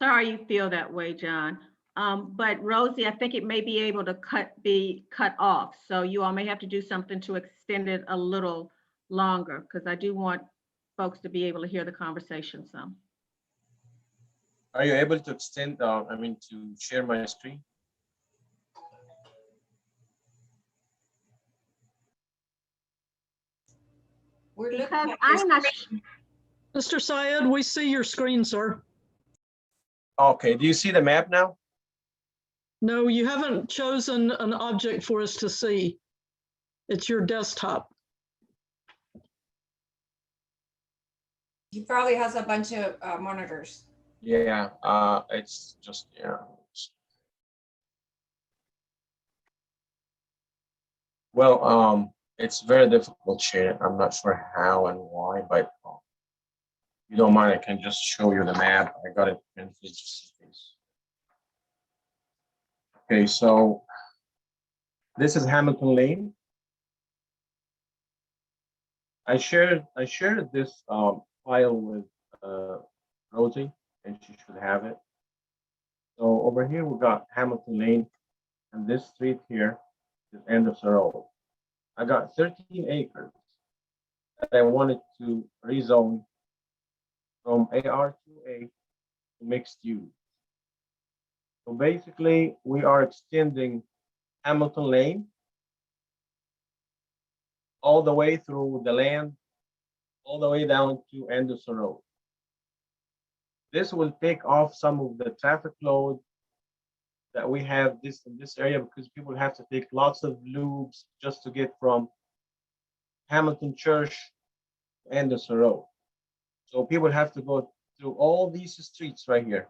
Sorry you feel that way, John. But Rosie, I think it may be able to be cut off. So you all may have to do something to extend it a little longer, because I do want folks to be able to hear the conversation some. Are you able to extend, to share my screen? We're looking Because at I'm not. Mr. Syed, we see your screen, sir. Okay, do you see the map now? No, you haven't chosen an object for us to see. It's your desktop. He probably has a bunch of monitors. Yeah, it's just, yeah. Well, it's very difficult share. I'm not sure how and why, but if you don't mind, I can just show you the map. I got it printed just in case. Okay, so this is Hamilton Lane. I shared this file with Rosie, and she should have it. So over here we got Hamilton Lane, and this street here is Anderson Road. I got 13 acres that I wanted to rezone from AR2A to mixed use. So basically, we are extending Hamilton Lane all the way through the land, all the way down to Anderson Road. This will take off some of the traffic load that we have in this area, because people have to take lots of loops just to get from Hamilton Church to Anderson Road. So people have to go through all these streets right here,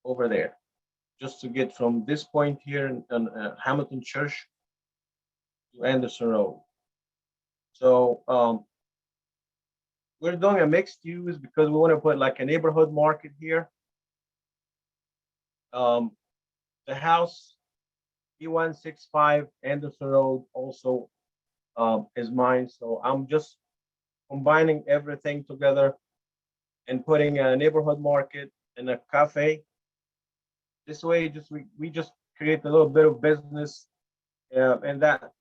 over there, just to get from this point here in Hamilton Church to Anderson Road. So we're doing a mixed use because we want to put like a neighborhood market here. The house E165 Anderson Road also is mine. So I'm just combining everything together and putting a neighborhood market and a cafe. This way, we just create a little bit of business, and that,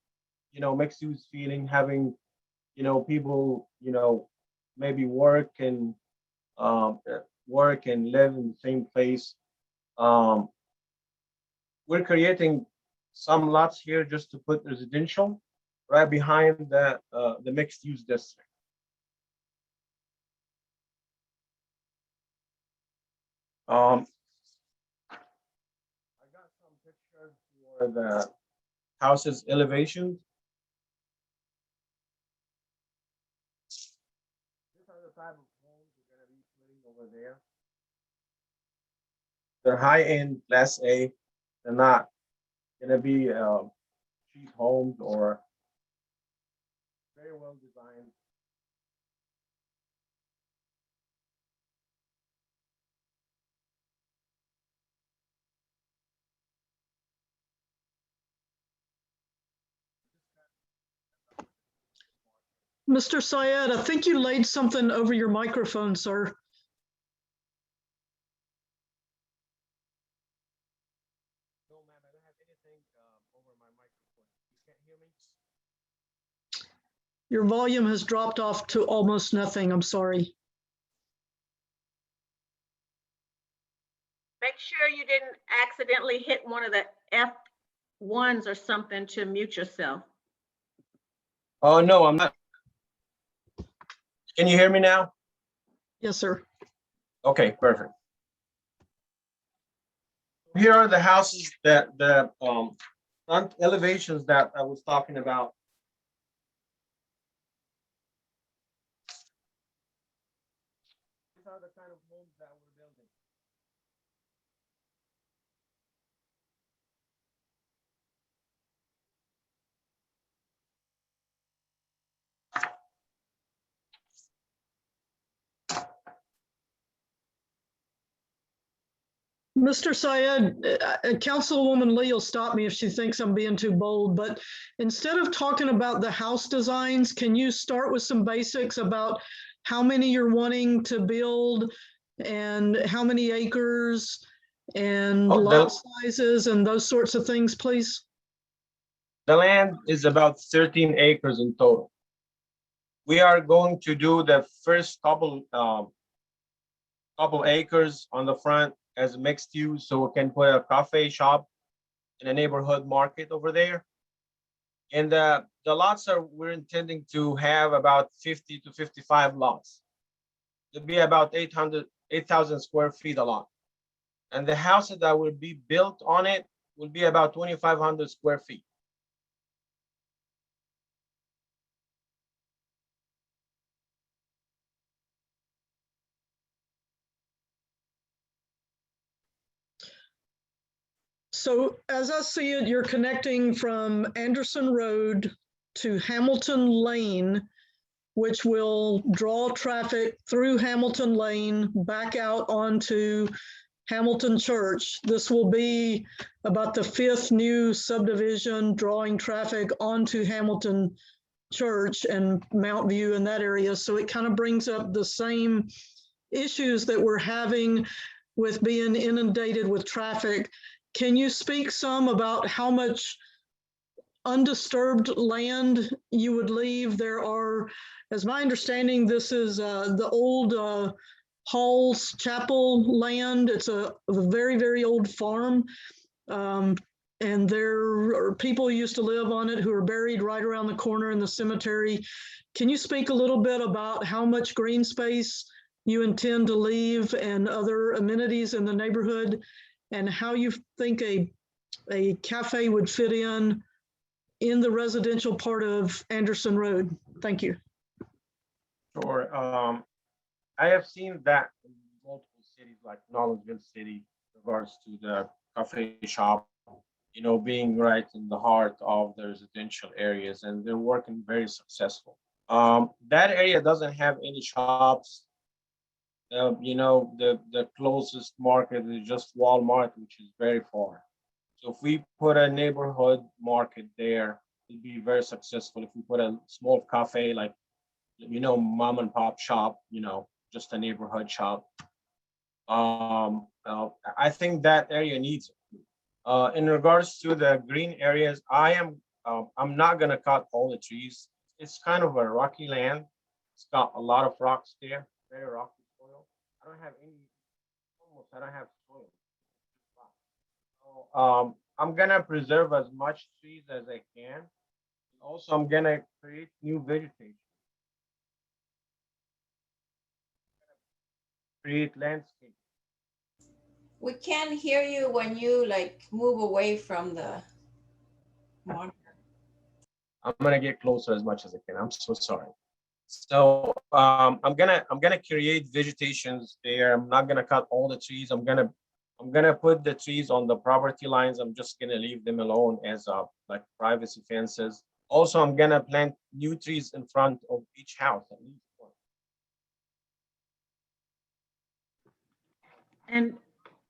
mixed use feeling, having, people, maybe work and live in the same place. We're creating some lots here just to put residential right behind the mixed use district. I got some pictures for the house's elevation. These are the type of homes we're gonna be putting over there. They're high-end, Class A. They're not gonna be cheap homes or very well designed. Mr. Syed, I think you laid something over your microphone, sir. No, ma'am, I don't have anything over my microphone. You can't hear me? Your volume has dropped off to almost nothing. I'm sorry. Make sure you didn't accidentally hit one of the F1s or something to mute yourself. Oh, no, I'm not. Can you hear me now? Yes, sir. Okay, perfect. Here are the houses that the front elevations that I was talking about. These are the kind of homes that we're building. Mr. Syed, Councilwoman Lee will stop me if she thinks I'm being too bold, but instead of talking about the house designs, can you start with some basics about how many you're wanting to build and how many acres and lot sizes and those sorts of things, please? The land is about 13 acres in total. We are going to do the first couple acres on the front as mixed use, so we can put a cafe shop and a neighborhood market over there. And the lots we're intending to have about 50 to 55 lots. It'll be about 8,000 square feet a lot. And the houses that will be built on it will be about 2,500 square feet. So as I see it, you're connecting from Anderson Road to Hamilton Lane, which will draw traffic through Hamilton Lane back out onto Hamilton Church. This will be about the 5th new subdivision drawing traffic onto Hamilton Church and Mount View in that area. So it kind of brings up the same issues that we're having with being inundated with traffic. Can you speak some about how much undisturbed land you would leave? There are, as my understanding, this is the old Hall's Chapel land. It's a very, very old farm. And there are people who used to live on it who are buried right around the corner in the cemetery. Can you speak a little bit about how much green space you intend to leave and other amenities in the neighborhood, and how you think a cafe would fit in the residential part of Anderson Road? Thank you. Sure. I have seen that in multiple cities like Nashville City, in regards to the cafe shop, being right in the heart of the residential areas, and they're working very successful. That area doesn't have any shops. The closest market is just Walmart, which is very far. So if we put a neighborhood market there, it'd be very successful. If we put a small cafe, like, mom and pop shop, just a neighborhood shop. I think that area needs it. In regards to the green areas, I'm not gonna cut all the trees. It's kind of a rocky land. It's got a lot of rocks there, very rocky soil. I don't have soil. So, I'm gonna preserve as much trees as I can. Also, I'm gonna create new vegetation, create landscape. We can't hear you when you like move away from the monitor. I'm gonna get closer as much as I can. I'm so sorry. So I'm gonna create vegetations there. I'm not gonna cut all the trees. I'm gonna put the trees on the property lines. I'm just gonna leave them alone as like privacy fences. Also, I'm gonna plant new trees in front of each house at least one.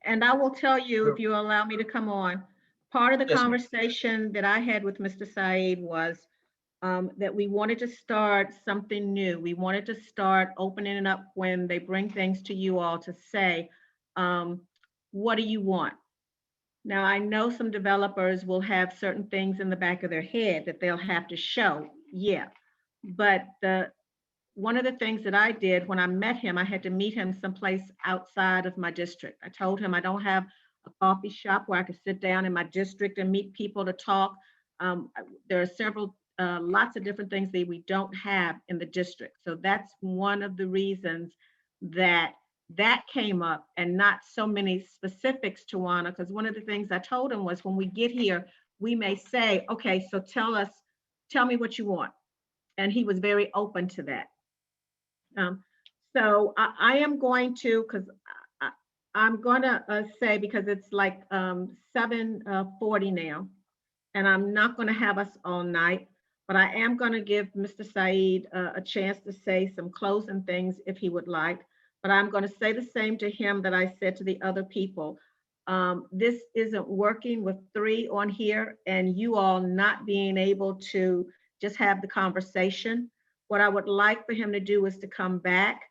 And I will tell you, if you allow me to come on, part of the Yes, ma'am. conversation that I had with Mr. Said was that we wanted to start something new. We wanted to start opening it up when they bring things to you all to say, what do you want? Now, I know some developers will have certain things in the back of their head that they'll have to show. Yeah. But one of the things that I did when I met him, I had to meet him someplace outside of my district. I told him I don't have a coffee shop where I could sit down in my district and meet people to talk. There are lots of different things that we don't have in the district. So that's one of the reasons that came up, and not so many specifics, Tawana, because one of the things I told him was when we get here, we may say, okay, so tell me what you want. And he was very open to that. So I am going to, because I'm going to say, because it's like 7:40 now, and I'm not going to have us all night, but I am going to give Mr. Said a chance to say some closing things if he would like. But I'm going to say the same to him that I said to the other people. This isn't working with 3 on here and you all not being able to just have the conversation. What I would like for him to do is to come back,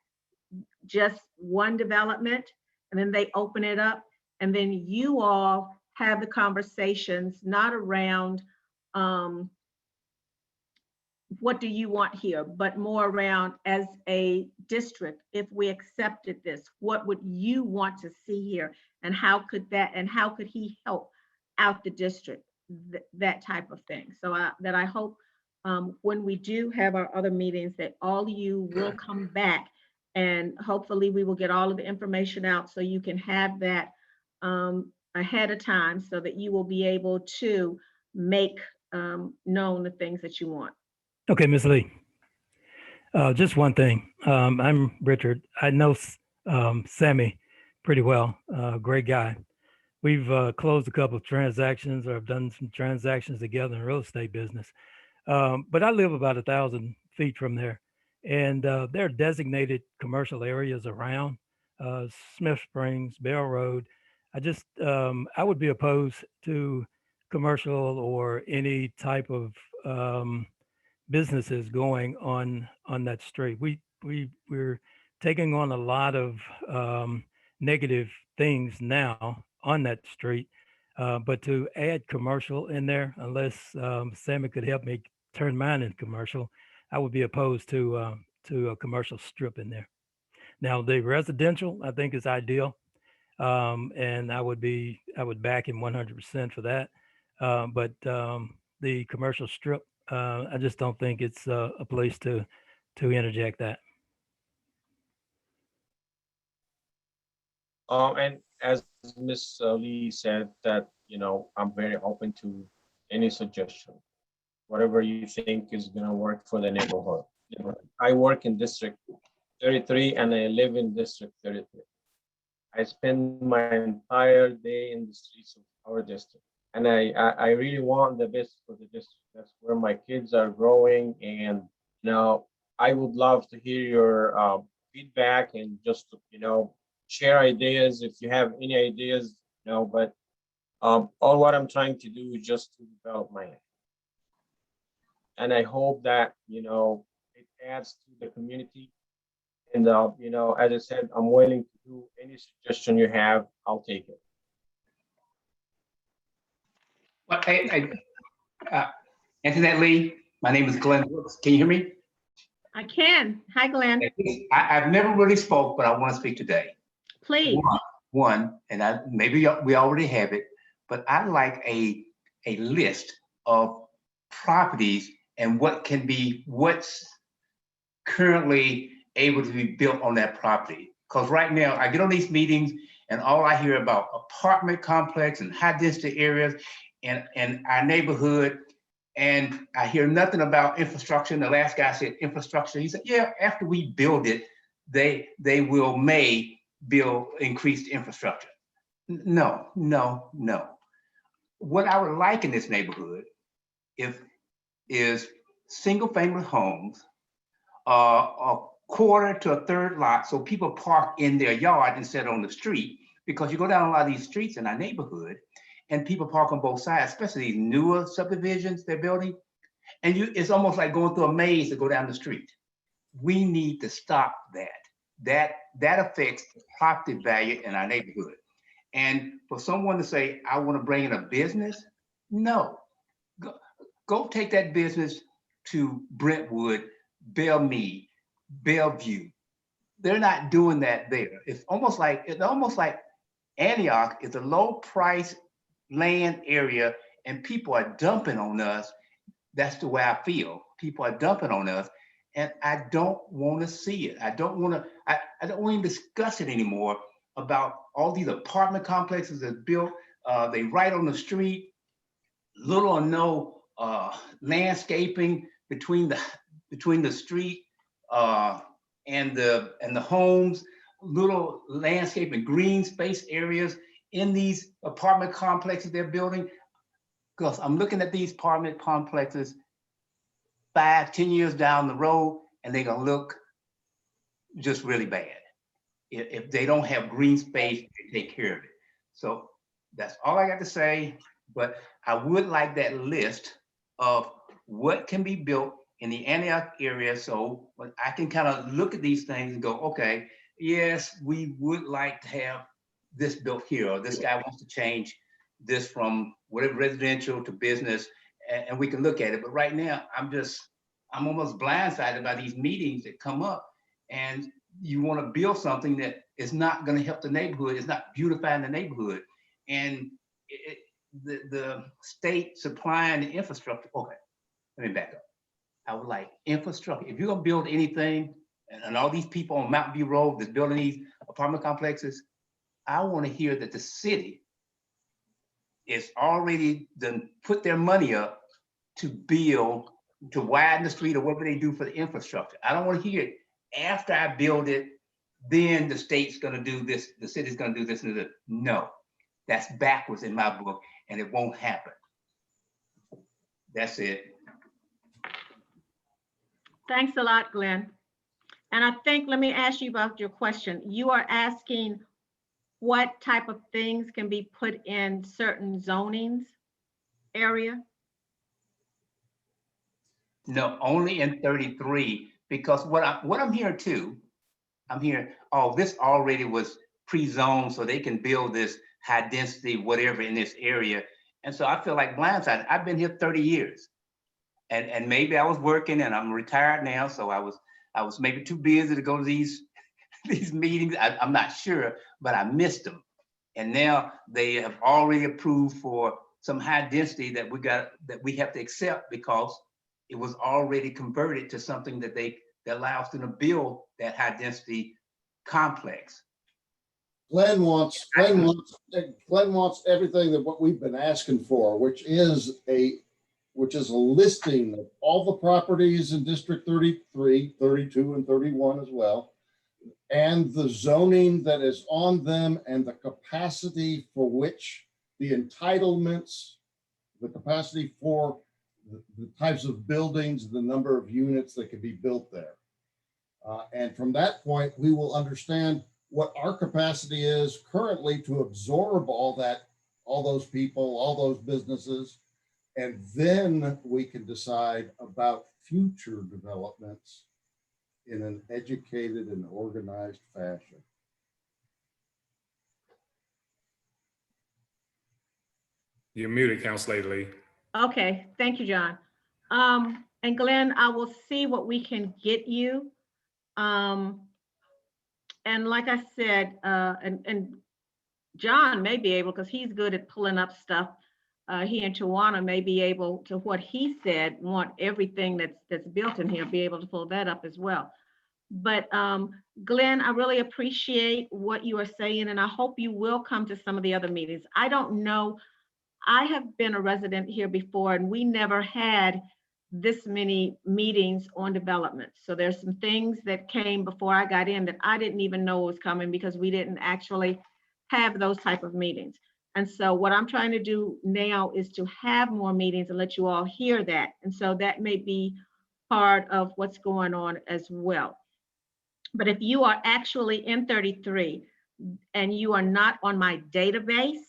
just one development, and then they open it up, and then you all have the conversations, not around what do you want here, but more around, as a district, if we accepted this, what would you want to see here, and how could he help out the district, that type of thing. So I hope when we do have our other meetings that all of you will come back, and hopefully we will get all of the information out so you can have that ahead of time, so that you will be able to make known the things that you want. Okay, Ms. Lee. Just one thing. I'm Richard. I know Sammy pretty well. Great guy. We've closed a couple of transactions, or have done some transactions together in the real estate business. But I live about 1,000 feet from there, and there are designated commercial areas around Smith Springs, Bell Road. I would be opposed to commercial or any type of businesses going on that street. We're taking on a lot of negative things now on that street, but to add commercial in there, unless Sammy could help me turn mine into commercial, I would be opposed to a commercial strip in there. Now, the residential, I think, is ideal, and I would back him 100% for that. But the commercial strip, I just don't think it's a place to interject that. And as Ms. Lee said, that I'm very open to any suggestion, whatever you think is gonna work for the neighborhood. I work in District 33 and I live in District 33. I spend my entire day in the streets of our district, and I really want the best for the district. That's where my kids are growing, and I would love to hear your feedback and just, share ideas if you have any ideas, but all what I'm trying to do is just to develop my area. And I hope that, it adds to the community. And, as I said, I'm willing to do any suggestion you have, I'll take it. Well, Antoinette Lee, my name is Glenn Brooks. Can you hear me? I can. Hi, Glenn. I've never really spoke, but I want to speak today. Please. One, and maybe we already have it, but I'd like a list of properties and what's currently able to be built on that property. Because right now I get on these meetings and all I hear about apartment complex and high density areas in our neighborhood. And I hear nothing about infrastructure. And the last guy said infrastructure. He said, yeah, after we build it, they may build increased infrastructure. No. What I would like in this neighborhood is single family homes, a quarter to a third lot, so people park in their yard instead on the street. Because you go down a lot of these streets in our neighborhood and people park on both sides, especially these newer subdivisions they're building. And it's almost like going through a maze to go down the street. We need to stop that. That affects the property value in our neighborhood. And for someone to say, I want to bring in a business, no. Go take that business to Brentwood, Belmead, Bellevue. They're not doing that there. It's almost like Antioch is a low price land area and people are dumping on us. That's the way I feel. People are dumping on us and I don't want to see it. I don't want to even discuss it anymore about all these apartment complexes that's built. They right on the street, little or no landscaping between the street and the homes, little landscape and green space areas in these apartment complexes they're building. Because I'm looking at these apartment complexes 5-10 years down the road, and they're gonna look just really bad if they don't have green space to take care of it. So that's all I got to say. But I would like that list of what can be built in the Antioch area, so I can kind of look at these things and go, okay, yes, we would like to have this built here, or this guy wants to change this from whatever residential to business, and we can look at it. But right now, I'm almost blindsided by these meetings that come up, and you want to build something that is not going to help the neighborhood, it's not beautifying the neighborhood, and the state supplying the infrastructure. Okay, let me back up. I would like infrastructure. If you're gonna build anything, and all these people on Mountain View Road that's building these apartment complexes, I want to hear that the city is already done put their money up to build, to widen the street or whatever they do for the infrastructure. I don't want to hear it after I build it, then the state's gonna do this, the city's gonna do this and this. No, that's backwards in my book, and it won't happen. That's it. Thanks a lot, Glenn. And I think, let me ask you about your question. You are asking what type of things can be put in certain zonings area? No, only in 33, because what I'm hearing too, I'm hearing, oh, this already was pre-zoned so they can build this high density, whatever in this area. And so I feel like blindsided. I've been here 30 years. And maybe I was working and I'm retired now, so I was maybe too busy to go to these meetings. I'm not sure, but I missed them. And now they have already approved for some high density that we have to accept because it was already converted to something that allows them to build that high density complex. Glenn wants everything that what we've been asking for, which is a listing of all the properties in District 33, 32, and 31 as well, and the zoning that is on them and the capacity for which the entitlements, the capacity for the types of buildings, the number of units that could be built there. And from that point, we will understand what our capacity is currently to absorb all those people, all those businesses. And then we can decide about future developments in an educated and organized fashion. You're muted, Councilor Lee. Okay, thank you, John. And Glenn, I will see what we can get you. And like I said, and John may be able, because he's good at pulling up stuff. He and Tawana may be able to, what he said, want everything that's built in here, be able to pull that up as well. But Glenn, I really appreciate what you are saying, and I hope you will come to some of the other meetings. I don't know, I have been a resident here before, and we never had this many meetings on development. So there's some things that came before I got in that I didn't even know was coming, because we didn't actually have those type of meetings. And so what I'm trying to do now is to have more meetings and let you all hear that. And so that may be part of what's going on as well. But if you are actually in 33 and you are not on my database,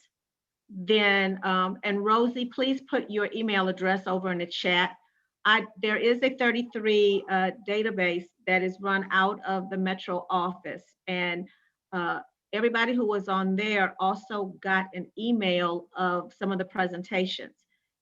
then, and Rosie, please put your email address over in the chat. There is a 33 database that is run out of the Metro office, and everybody who was on there also got an email of some of the presentations.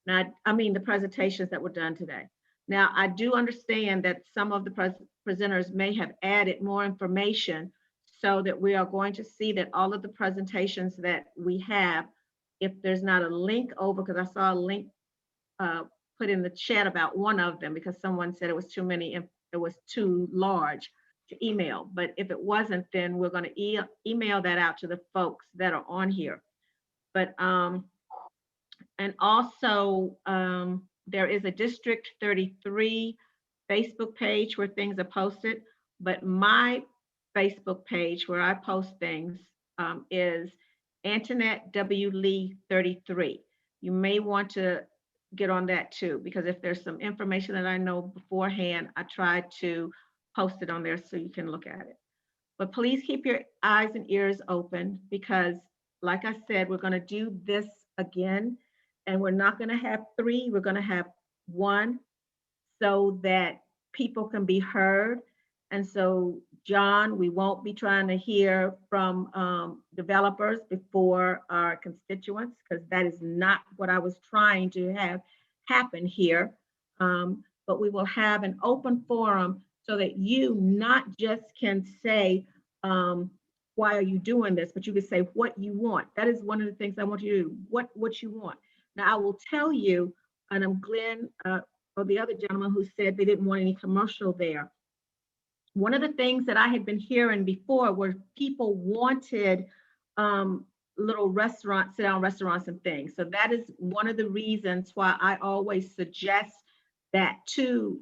Now, I mean the presentations that were done today. Now, I do understand that some of the presenters may have added more information, so that we are going to see that all of the presentations that we have, if there's not a link over, because I saw a link put in the chat about one of them, because someone said it was too many, it was too large to email. But if it wasn't, then we're going to email that out to the folks that are on here. But and also there is a District 33 Facebook page where things are posted, but my Facebook page where I post things is Antoinette W. Lee 33. You may want to get on that too, because if there's some information that I know beforehand, I try to post it on there so you can look at it. But please keep your eyes and ears open, because like I said, we're going to do this again, and we're not going to have 3, we're going to have 1, so that people can be heard. And so, John, we won't be trying to hear from developers before our constituents, because that is not what I was trying to have happen here. But we will have an open forum so that you not just can say, why are you doing this? But you can say what you want. That is one of the things I want you to do, what you want. Now, I will tell you, and I'm Glenn, or the other gentleman who said they didn't want any commercial there. One of the things that I had been hearing before were people wanted little restaurants, sit-down restaurants and things. So that is one of the reasons why I always suggest that to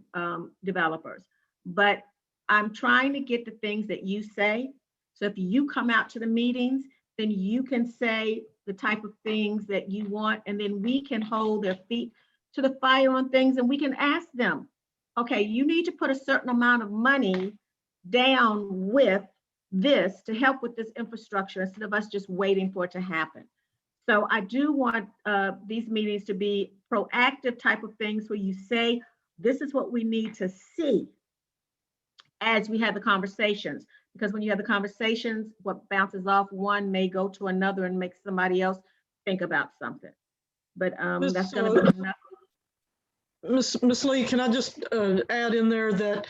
developers. But I'm trying to get the things that you say. So if you come out to the meetings, then you can say the type of things that you want, and then we can hold their feet to the fire on things, and we can ask them, okay, you need to put a certain amount of money down with this to help with this infrastructure, instead of us just waiting for it to happen. So I do want these meetings to be proactive type of things where you say, this is what we need to see as we have the conversations. Because when you have the conversations, what bounces off one may go to another and make somebody else think about something. But that's going to be enough. Ms. Lee, can I just add in there that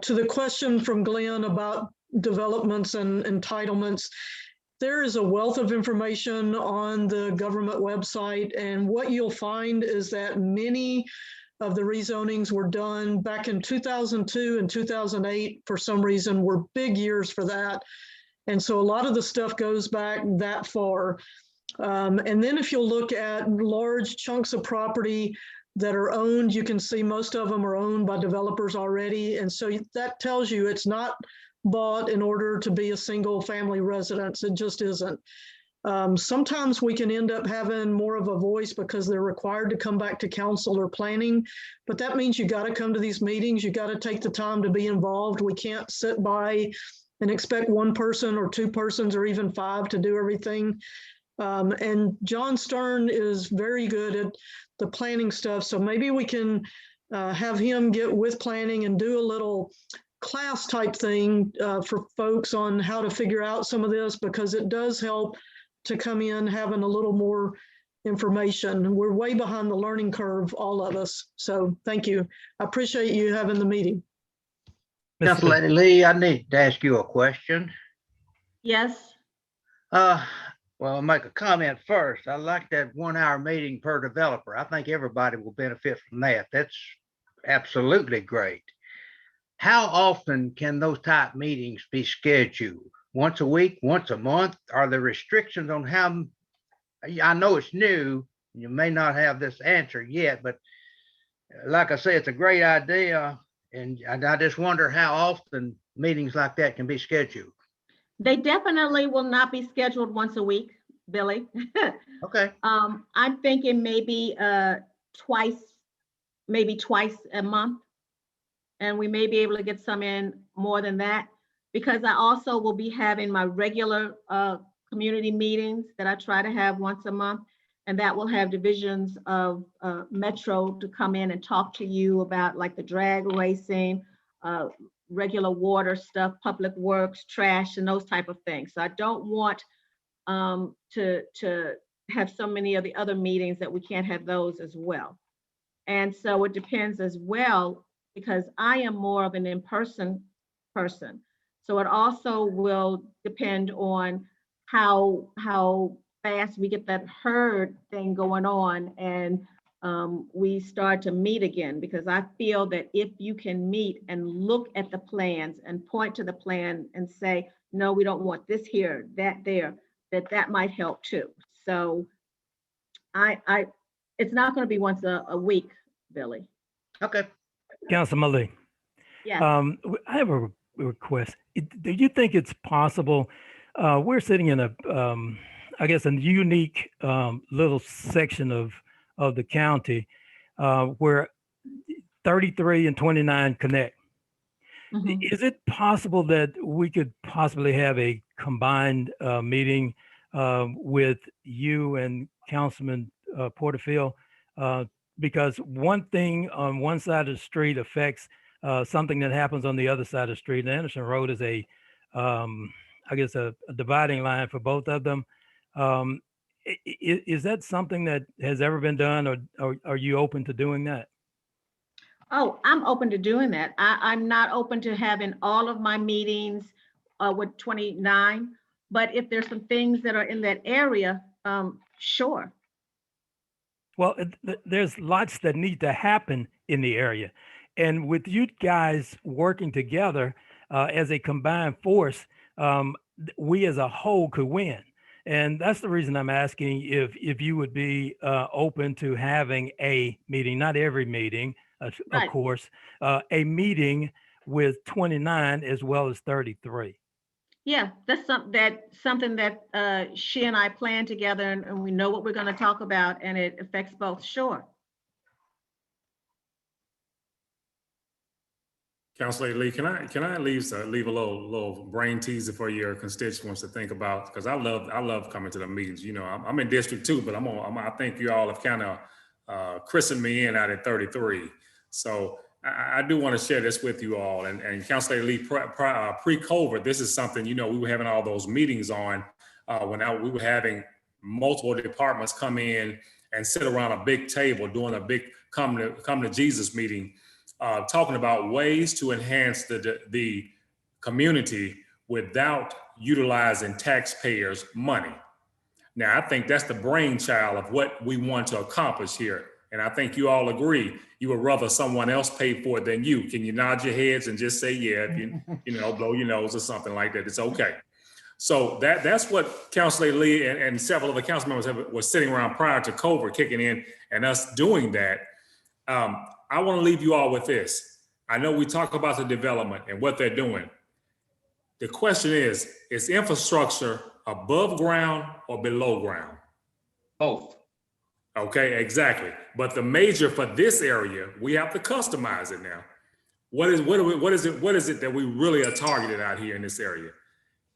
to the question from Glenn about developments and entitlements, there is a wealth of information on the government website, and what you'll find is that many of the rezonings were done back in 2002 and 2008 for some reason, were big years for that. And so a lot of the stuff goes back that far. And then if you'll look at large chunks of property that are owned, you can see most of them are owned by developers already. And so that tells you it's not bought in order to be a single family residence. It just isn't. Sometimes we can end up having more of a voice because they're required to come back to council or planning, but that means you got to come to these meetings. You got to take the time to be involved. We can't sit by and expect one person or two persons or even five to do everything. And John Stern is very good at the planning stuff. So maybe we can have him get with planning and do a little class type thing for folks on how to figure out some of this, because it does help to come in having a little more information. We're way behind the learning curve, all of us. So thank you. I appreciate you having the meeting. Council Lady Lee, I need to ask you a question. Yes. Well, I'll make a comment first. I like that 1 hour meeting per developer. I think everybody will benefit from that. That's absolutely great. How often can those type meetings be scheduled? Once a week, once a month? Are there restrictions on how? I know it's new. You may not have this answer yet, but like I say, it's a great idea. And I just wonder how often meetings like that can be scheduled. They definitely will not be scheduled once a week, Billy. Okay. I'm thinking maybe twice a month. And we may be able to get some in more than that, because I also will be having my regular community meetings that I try to have once a month. And that will have divisions of Metro to come in and talk to you about like the drag racing, regular water stuff, public works, trash, and those type of things. So I don't want to have so many of the other meetings that we can't have those as well. And so it depends as well, because I am more of an in-person person. So it also will depend on how fast we get that herd thing going on and we start to meet again, because I feel that if you can meet and look at the plans and point to the plan and say, no, we don't want this here, that there, that might help too. So it's not going to be once a week, Billy. Okay. Councilmember Lee. Yeah. I have a request. Do you think it's possible? We're sitting in I guess, a unique little section of the county where 33 and 29 connect. Mm-hmm. Is it possible that we could possibly have a combined meeting with you and Councilman Porterfield? Because one thing on one side of the street affects something that happens on the other side of the street. And Anderson Road is I guess a dividing line for both of them. Is that something that has ever been done, or are you open to doing that? Oh, I'm open to doing that. I'm not open to having all of my meetings with 29, but if there's some things that are in that area, sure. Well, there's lots that need to happen in the area. And with you guys working together as a combined force, we as a whole could win. And that's the reason I'm asking if you would be open to having a meeting, not every meeting, Right. Of course, a meeting with 29 as well as 33. Yeah, that's something that she and I plan together, and we know what we're going to talk about, and it affects both. Sure. Councilor Lee, can I at least leave a little brain teaser for your constituents to think about? Because I love coming to the meetings. You know, I'm in District 2, but I think you all have kind of christened me in out at 33. So I do want to share this with you all. And Councilor Lee, pre-COVID, this is something, you know, we were having all those meetings on when we were having multiple departments come in and sit around a big table doing a big come to Jesus meeting, talking about ways to enhance the community without utilizing taxpayers' money. Now, I think that's the brainchild of what we want to accomplish here. And I think you all agree, you would rather someone else pay for it than you. Can you nod your heads and just say, yeah, if you know, blow your nose or something like that, it's okay. So that's what Councilor Lee and several of the council members were sitting around prior to COVID kicking in and us doing that. I want to leave you all with this. I know we talk about the development and what they're doing. The question is infrastructure above ground or below ground? Both. Okay, exactly. But the major for this area, we have to customize it now. What is it that we really are targeted out here in this area?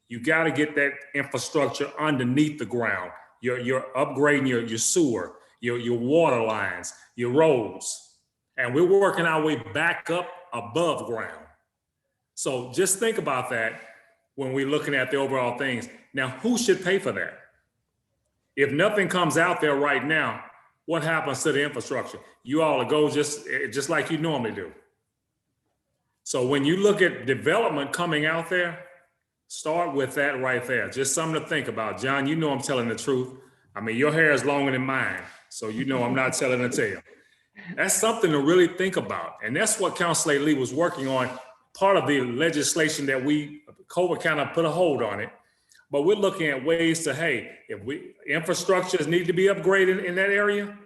You got to get that infrastructure underneath the ground. You're upgrading your sewer, your water lines, your roads, and we're working our way back up above ground. So just think about that when we're looking at the overall things. Now, who should pay for that? If nothing comes out there right now, what happens to the infrastructure? You all go just like you normally do. So when you look at development coming out there, start with that right there. Just something to think about. John, you know I'm telling the truth. I mean, your hair is longer than mine, so you know I'm not telling a tale. That's something to really think about. And that's what Councilor Lee was working on. Part of the legislation that COVID kind of put a hold on it. But we're looking at ways to, hey, if infrastructures need to be upgraded in that area,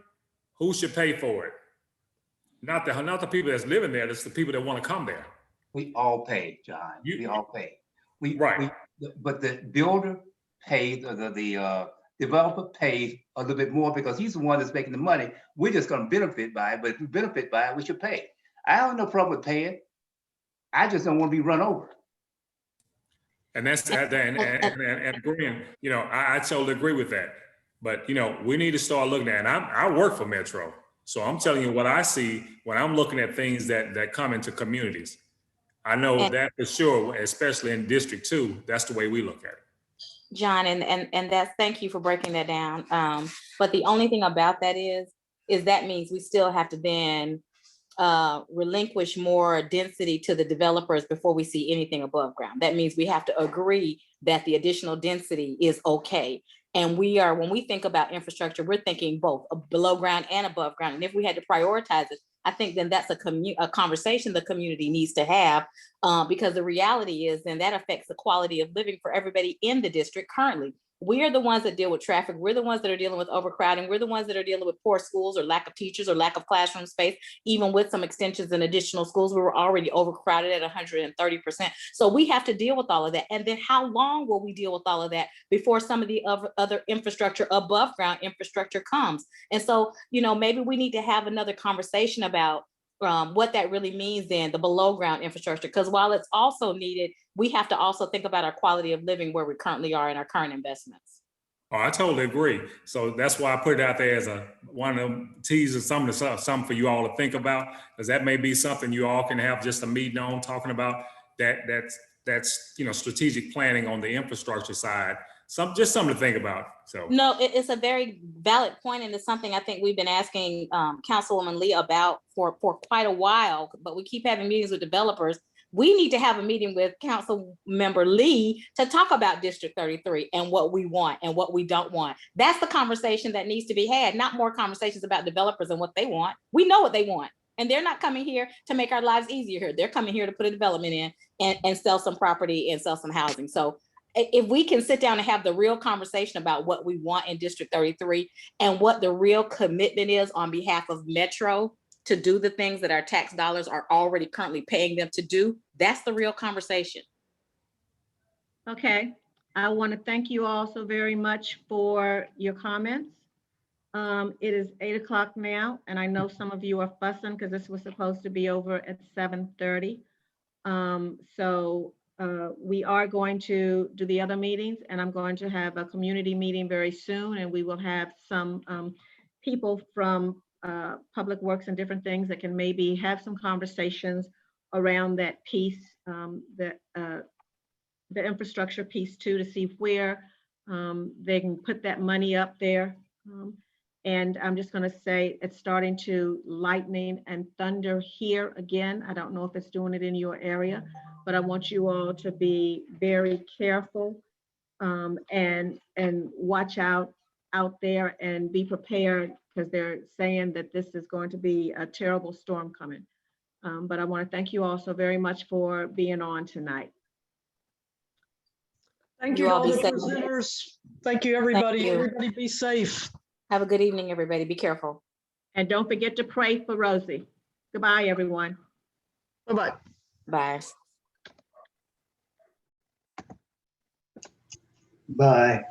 who should pay for it? Not the people that's living there, it's the people that want to come there. We all pay, John. We all pay. Right. But the builder pays, or the developer pays a little bit more because he's the one that's making the money. We're just going to benefit by it, but if we benefit by it, we should pay. I don't have no problem with paying. I just don't want to be run over. And that's and agreeing, you know, I totally agree with that. But, you know, we need to start looking at, and I work for Metro. So I'm telling you what I see when I'm looking at things that come into communities. I know that for sure, especially in District 2, that's the way we look at it. John, and that's, thank you for breaking that down. But the only thing about that is that means we still have to then relinquish more density to the developers before we see anything above ground. That means we have to agree that the additional density is okay. And when we think about infrastructure, we're thinking both below ground and above ground. And if we had to prioritize it, I think then that's a conversation the community needs to have, because the reality is then that affects the quality of living for everybody in the district currently. We are the ones that deal with traffic. We're the ones that are dealing with overcrowding. We're the ones that are dealing with poor schools or lack of teachers or lack of classroom space. Even with some extensions and additional schools, we were already overcrowded at 130%. So we have to deal with all of that. And then how long will we deal with all of that before some of the other infrastructure, above ground infrastructure comes? And so, you know, maybe we need to have another conversation about what that really means then, the below ground infrastructure, because while it's also needed, we have to also think about our quality of living where we currently are in our current investments. Oh, I totally agree. So that's why I put it out there as one of them teasers, something for you all to think about, because that may be something you all can have just a meeting on, talking about that's you know, strategic planning on the infrastructure side. Just something to think about. So no, it's a very valid point, and it's something I think we've been asking Councilwoman Lee about for quite a while, but we keep having meetings with developers. We need to have a meeting with Councilmember Lee to talk about District 33 and what we want and what we don't want. That's the conversation that needs to be had, not more conversations about developers and what they want. We know what they want, and they're not coming here to make our lives easier here. They're coming here to put a development in and sell some property and sell some housing. So if we can sit down and have the real conversation about what we want in District 33 and what the real commitment is on behalf of Metro to do the things that our tax dollars are already currently paying them to do, that's the real conversation. Okay, I want to thank you all so very much for your comments. It is 8 o'clock now, and I know some of you are fussing because this was supposed to be over at 7:30. We are going to do the other meetings, and I'm going to have a community meeting very soon, and we will have some people from Public Works and different things that can maybe have some conversations around that piece, the infrastructure piece too, to see where they can put that money up there. And I'm just going to say it's starting to lightning and thunder here again. I don't know if it's doing it in your area, but I want you all to be very careful and watch out there and be prepared, because they're saying that this is going to be a terrible storm coming. But I want to thank you all so very much for being on tonight. Thank you, all the presenters. Thank you, everybody. Everybody be safe. Have a good evening, everybody. Be careful. And don't forget to pray for Rosie. Goodbye, everyone. Bye-bye. Bye. Bye.